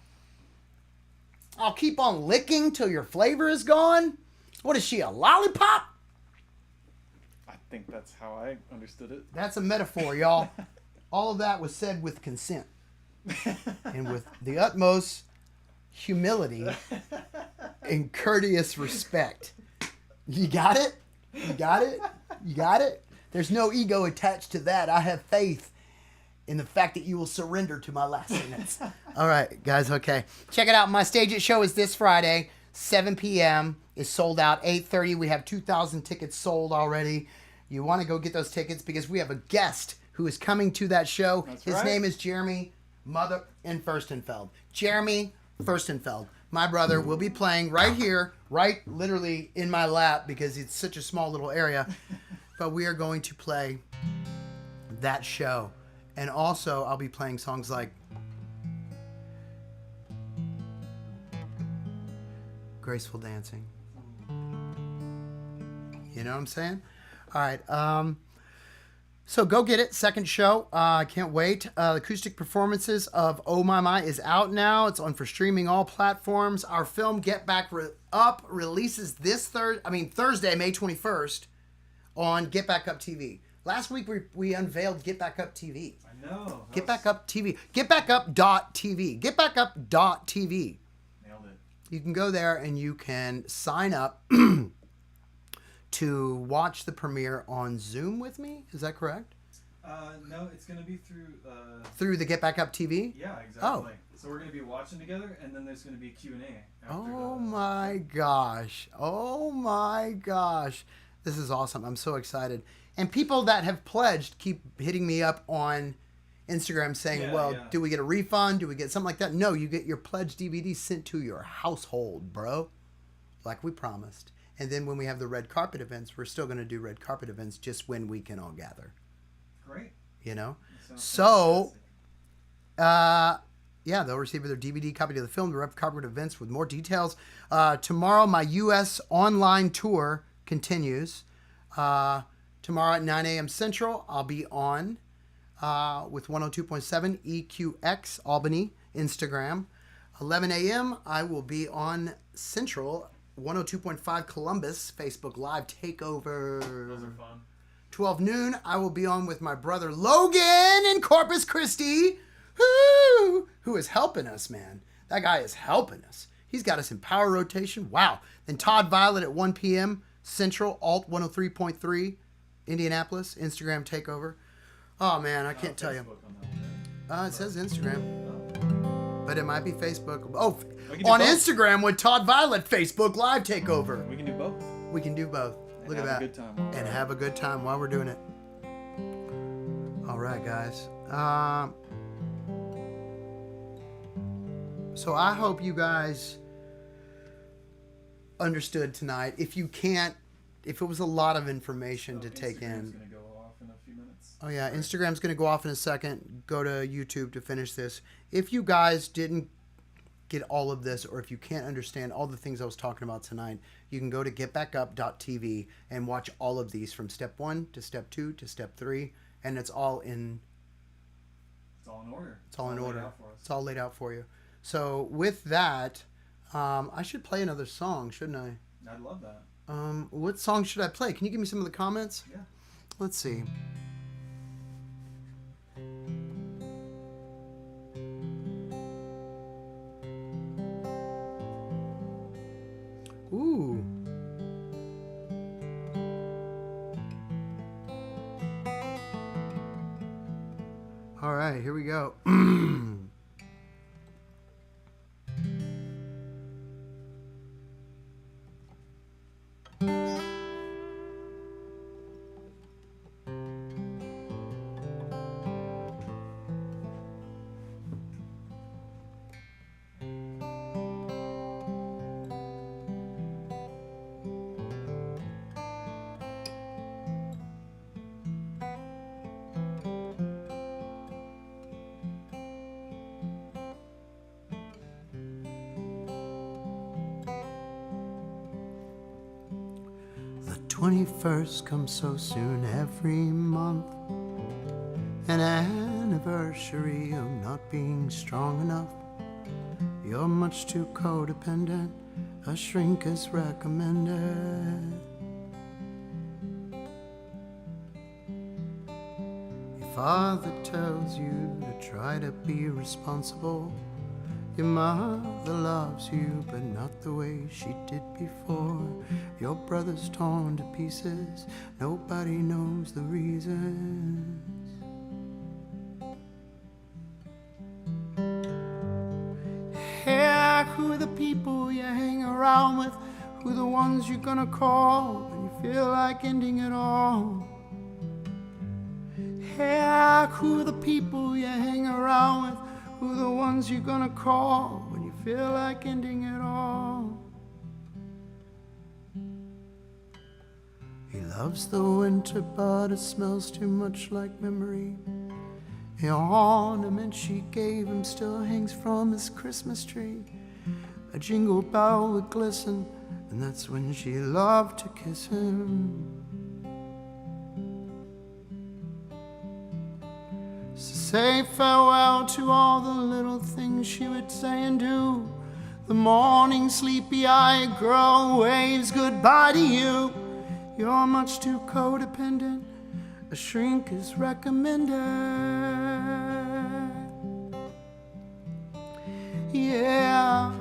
I'll keep on licking till your flavor is gone? What is she, a lollipop? I think that's how I understood it. That's a metaphor, y'all. All of that was said with consent and with the utmost humility and courteous respect. You got it? You got it? You got it? There's no ego attached to that. I have faith in the fact that you will surrender to my last sentence. All right, guys, okay. Check it out. My Stage It show is this Friday, 7 p.m. It's sold out. 8:30. We have 2,000 tickets sold already. You want to go get those tickets because we have a guest who is coming to that show. His name is Jeremy Mother in Furstenfeld. Jeremy Furstenfeld. My brother will be playing right here, right literally in my lap because it's such a small little area. But we are going to play that show. And also, I'll be playing songs like Graceful Dancing. You know what I'm saying? All right. So go get it. Second show. I can't wait. Acoustic performances of Oh My My is out now. It's on for streaming all platforms. Our film Get Back Up releases this Thursday, May 21st on Get Back Up TV. Last week we unveiled Get Back Up TV. I know. Get Back Up TV. GetBackUp.tv. GetBackUp.tv. Nailed it. You can go there and you can sign up to watch the premiere on Zoom with me. Is that correct? No, it's going to be Through the Get Back Up TV? Yeah, exactly. Oh. So we're going to be watching together, and then there's going to be a Q&A. Oh my gosh. Oh my gosh. This is awesome. I'm so excited. And people that have pledged keep hitting me up on Instagram saying, do we get a refund? Do we get something like that? No, you get your pledged DVD sent to your household, bro. Like we promised. And then when we have the red carpet events, we're still going to do red carpet events just when we can all gather. Great. You know? So, yeah, they'll receive their DVD copy of the film, the red carpet events with more details. Tomorrow, my U.S. online tour continues. Tomorrow at 9 a.m. Central, I'll be on with 102.7 EQX Albany, Instagram. 11 a.m., I will be on Central, 102.5 Columbus, Facebook Live Takeover. Those are fun. 12 noon, I will be on with my brother Logan in Corpus Christi, who is helping us, man. That guy is helping us. He's got us in power rotation. Wow. Then Todd Violet at 1 p.m. Central, Alt 103.3, Indianapolis, Instagram Takeover. Oh, man, I can't tell you. It says Instagram. But it might be Facebook. Oh, on Instagram with Todd Violet, Facebook Live Takeover. We can do both. We can do both. Look at that. Have a good time. And have a good time while we're doing it. All right, guys. So I hope you guys understood tonight. If you can't, if it was a lot of information to take in. Instagram's gonna go off in a few minutes. Oh yeah, Instagram's going to go off in a second. Go to YouTube to finish this. If you guys didn't get all of this, or if you can't understand all the things I was talking about tonight, you can go to getbackup.tv and watch all of these from step 1 to step 2 to step 3, and it's all in. It's all in order. It's all in order. Laid out for us. It's all laid out for you. So with that, I should play another song, shouldn't I? I'd love that. What song should I play? Can you give me some of the comments? Yeah. Let's see. Ooh. All right, here we go. 21st comes so soon every month. An anniversary of not being strong enough. You're much too codependent. A shrink is recommended. Your father tells you to try to be responsible. Your mother loves you, but not the way she did before. Your brother's torn to pieces. Nobody knows the reasons. Yeah, who are the people you hang around with? Who are the ones you're gonna call when you feel like ending it all? Yeah, who are the people you hang around with? Who are the ones you're gonna call when you feel like ending it all? He loves the winter, but it smells too much like memory. The ornament she gave him still hangs from his Christmas tree. A jingle bell would glisten, and that's when she loved to kiss him. So say farewell to all the little things she would say and do. The morning sleepy-eyed girl waves goodbye to you. You're much too codependent. A shrink is recommended. Yeah,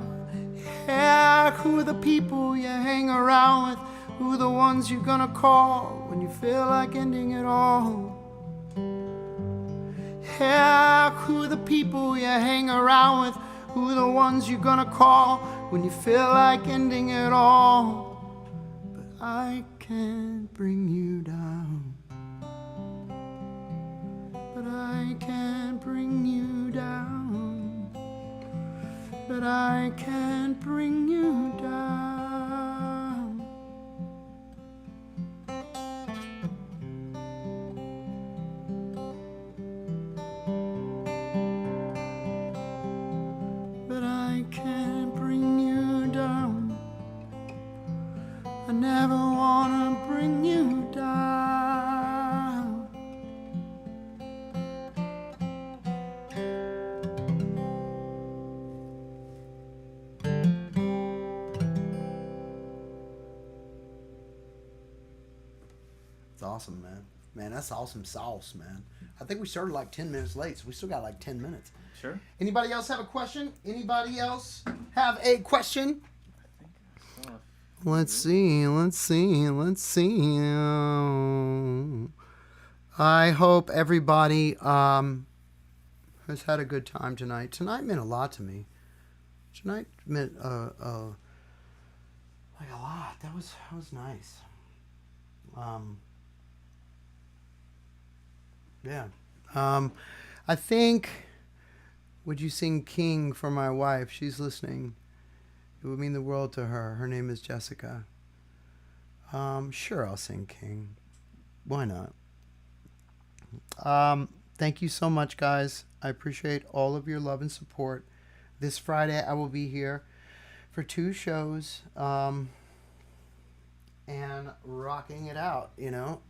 yeah, who are the people you hang around with? Who are the ones you're gonna call when you feel like ending it all? Yeah, who are the people you hang around with? Who are the ones you're gonna call when you feel like ending it all? But I can't bring you down. But I can't bring you down. But I can't bring you down. But I can't bring you down. I never wanna bring you down. It's awesome, man. Man, that's awesome sauce, man. I think we started like 10 minutes late, so we still got like 10 minutes. Sure. Anybody else have a question? Anybody else have a question? I saw Let's see. I hope everybody has had a good time tonight. Tonight meant a lot to me. Tonight meant like a lot. That was nice. Yeah. I think, would you sing King for my wife? She's listening. It would mean the world to her. Her name is Jessica. Sure, I'll sing King. Why not? Thank you so much, guys. I appreciate all of your love and support. This Friday, I will be here for 2 shows and rocking it out, you know.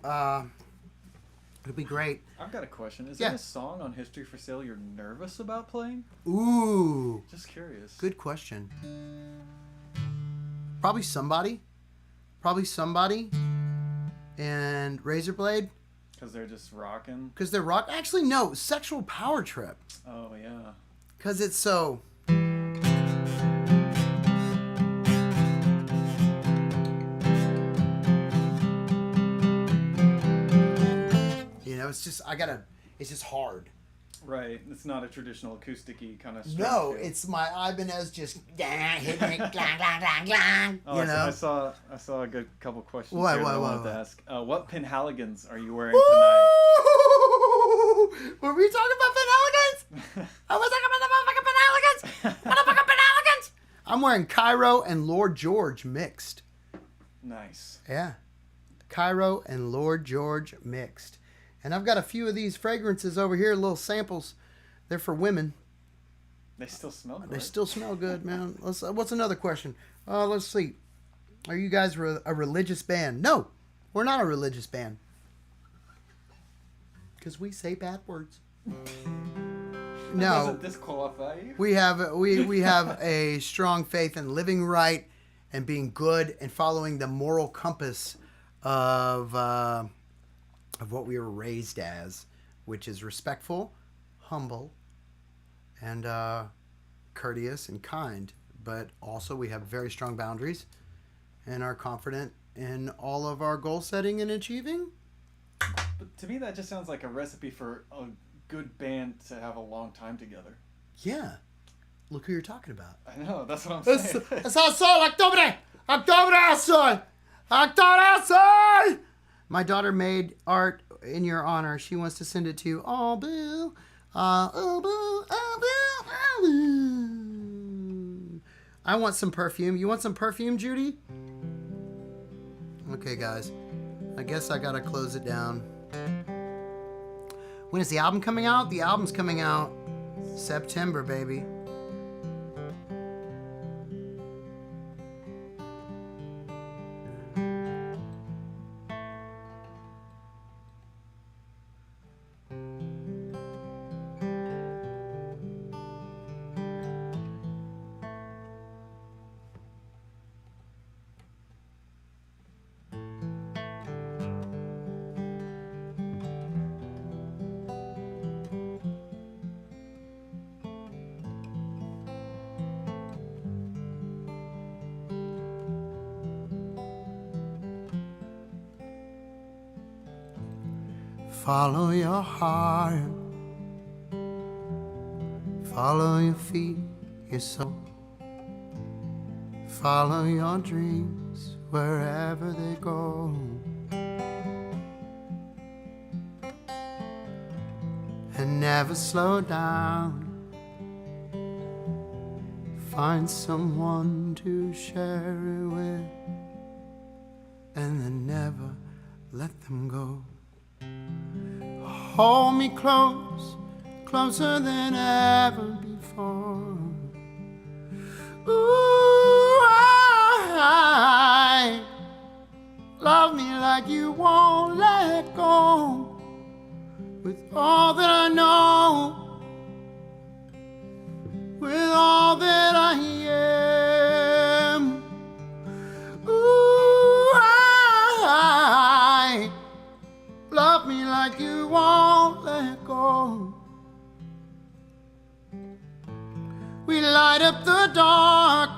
It'll be great. I've got a question. Is Yeah. there a song on History for Sale you're nervous about playing? Ooh, Just curious. good question. Probably somebody. And Razorblade, Because they're just rocking. because they're rock. Actually, no, Sexual Power Trip, Oh, yeah. because it's so. You know, it's just it's just hard. Right. It's not a traditional acoustic-y kind of No, it's my Ibanez just hitting it, glang, glang, glang, glang. Oh, You know? I saw a good couple questions What, here that I what, wanted what? to ask. What Penhaligans are you wearing tonight? Woo! Were we talking about Penhaligans? I was talking about the motherfucking Penhaligans. Motherfucking Penhaligans. I'm wearing Cairo and Lord George mixed. Nice. Yeah. Cairo and Lord George mixed. And I've got a few of these fragrances over here, little samples. They're for women. They still smell good. They still smell good, man. What's another question? Let's see. Are you guys a religious band? No. We're not a religious band. Because we say bad words. That No. doesn't disqualify you. We have a strong faith in living right and being good and following the moral compass of what we were raised as, which is respectful, humble, and courteous and kind. But also we have very strong boundaries and are confident in all of our goal setting and achieving. But to me, that just sounds like a recipe for a good band to have a long time together. Yeah. Look who you're talking about. I know, that's what I'm saying. Es el sol, octubre! Octubre sol! Octubre sol! My daughter made art in your honor. She wants to send it to you. Oh, boo. Oh, boo. Oh, boo. Oh, boo. I want some perfume. You want some perfume, Judy? Okay, guys. I guess I gotta close it down. When is the album coming out? The album's coming out September, baby. Follow your heart, follow your feet, your soul. Follow your dreams wherever they go. And never slow down. Find someone to share it with, and then never let them go. Hold me close, closer than ever before. Ooh, I love me like you won't let go. With all that I know, with all that I am. Ooh, I love me like you won't let go. We light up the dark,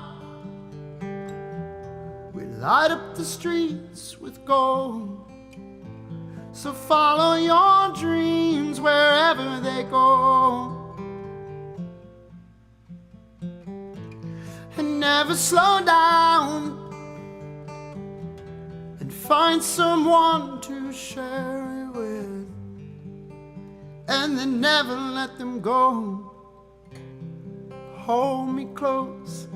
we light up the streets with gold. So follow your dreams wherever they go, and never slow down, and find someone to share it with, and then never let them go. Hold me close,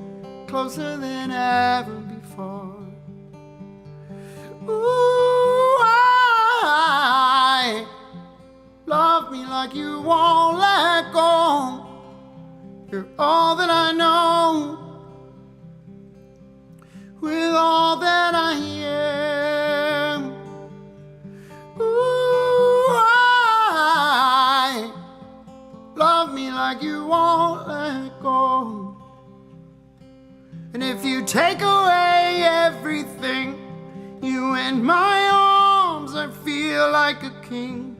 closer than ever before. Ooh, I love me like you won't let go. You're all that I know, with all that I am. Ooh, I love me like you won't let go. And if you take away everything, you in my arms, I feel like a king,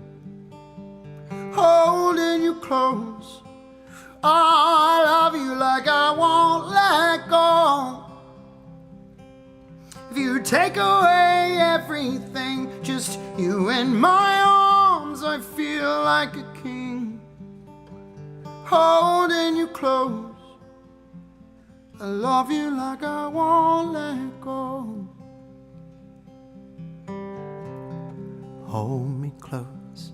holding you close. Oh, I love you like I won't let go. If you take away everything, just you in my arms, I feel like a king, holding you close. I love you like I won't let go. Hold me close,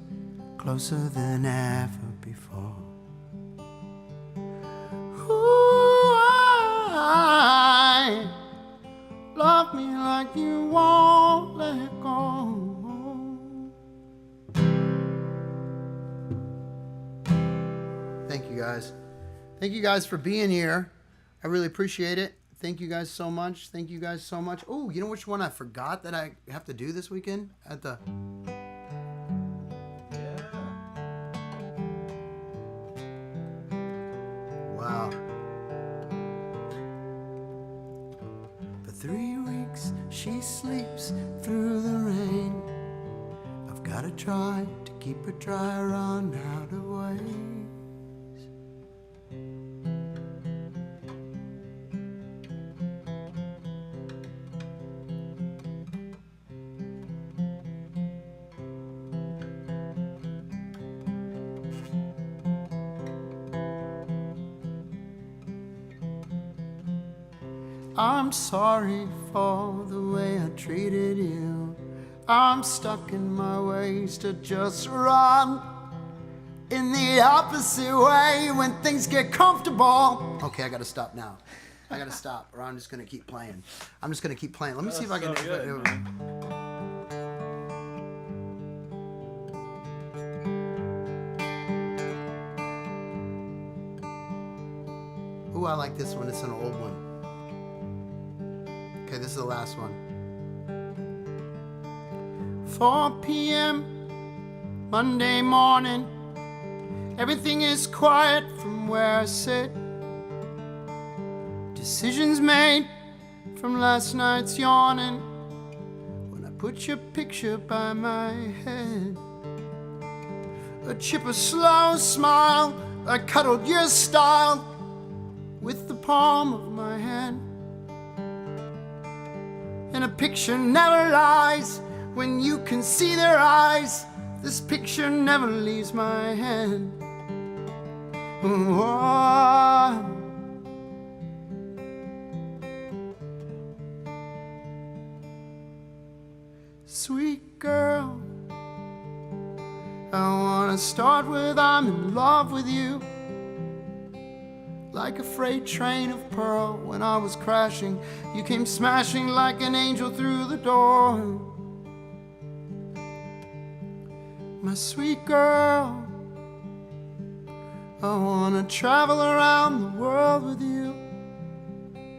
closer than ever before. Ooh, I love me like you won't let go. Thank you guys. Thank you guys for being here. I really appreciate it. Thank you guys so much. Thank you guys so much. Oh, you know which one I forgot that I have to do this weekend? At the... Wow. For 3 weeks she sleeps through the rain. I've gotta try to keep her dry around out of ways. I'm sorry for the way I treated you. I'm stuck in my ways to just run in the opposite way when things get comfortable. Okay, I gotta stop now. I gotta stop, or I'm just gonna keep playing. I'm just gonna keep playing. Let me see if I can. Ooh, I like this one. It's an old one. Okay, this is the last one. 4 p.m. Monday morning. Everything is quiet from where I sit. Decisions made from last night's yawning. When I put your picture by my head. A chipper slow smile. I cuddled your style with the palm of my hand. And a picture never lies when you can see their eyes. This picture never leaves my hand. Oh. Sweet girl, I wanna start with I'm in love with you. Like a freight train of pearl, when I was crashing, you came smashing like an angel through the door. My sweet girl, I wanna travel around the world with you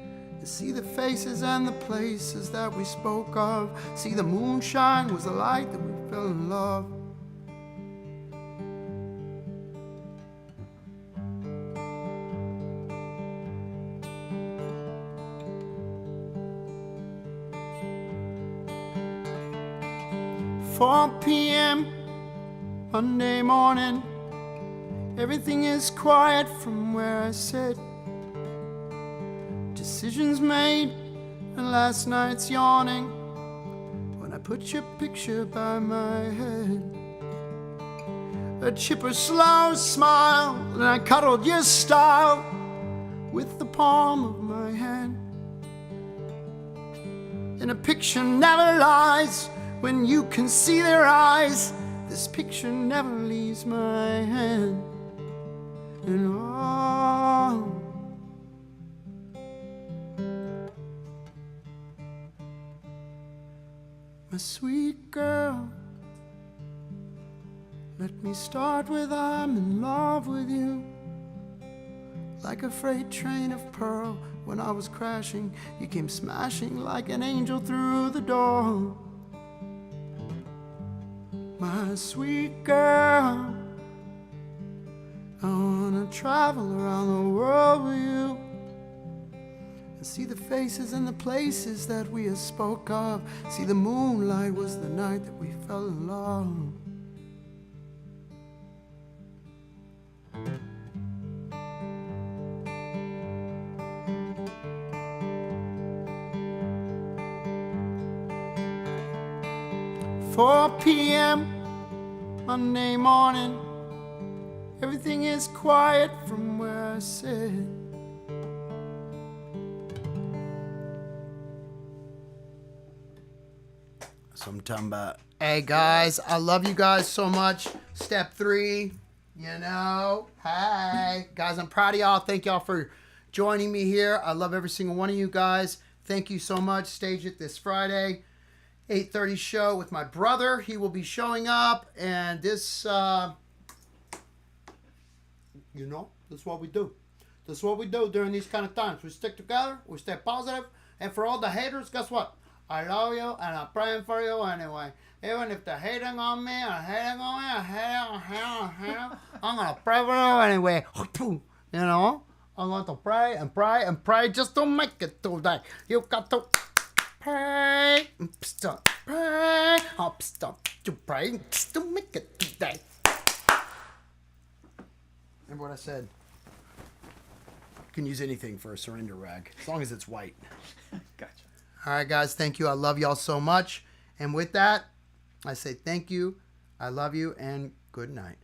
and see the faces and the places that we spoke of. See the moonshine was the light that we fell in love. 4 p.m. Monday morning. Everything is quiet from where I sit. Decisions made and last night's yawning. When I put your picture by my head. A chipper slow smile, and I cuddled your style with the palm of my hand. And a picture never lies when you can see their eyes. This picture never leaves my hand. And oh, my sweet girl, let me start with I'm in love with you. Like a freight train of pearl, when I was crashing, you came smashing like an angel through the door. My sweet girl, I wanna travel around the world with you and see the faces and the places that we have spoke of. See the moonlight was the night that we fell in love. "4 p.m. Monday morning. Everything is quiet from where I sit. So I'm talking about, hey guys, I love you guys so much. Step 3, you know, hey guys, I'm proud of y'all. Thank y'all for joining me here. I love every single one of you guys. Thank you so much. Stage it this Friday. 8:30 show with my brother. He will be showing up, and this, you know, that's what we do. This is what we do during these kind of times. We stick together, we stay positive, and for all the haters, guess what? I love you and I'm praying for you anyway. Even if they're hating on me I'm gonna pray for you anyway. You know? I'm going to pray and pray and pray just to make it today. You got to pray, pray, stop to pray just to make it today. Remember what I said? You can use anything for a surrender rag, as long as it's white. Gotcha. All right, guys, thank you. I love y'all so much. And with that, I say thank you, I love you, and good night.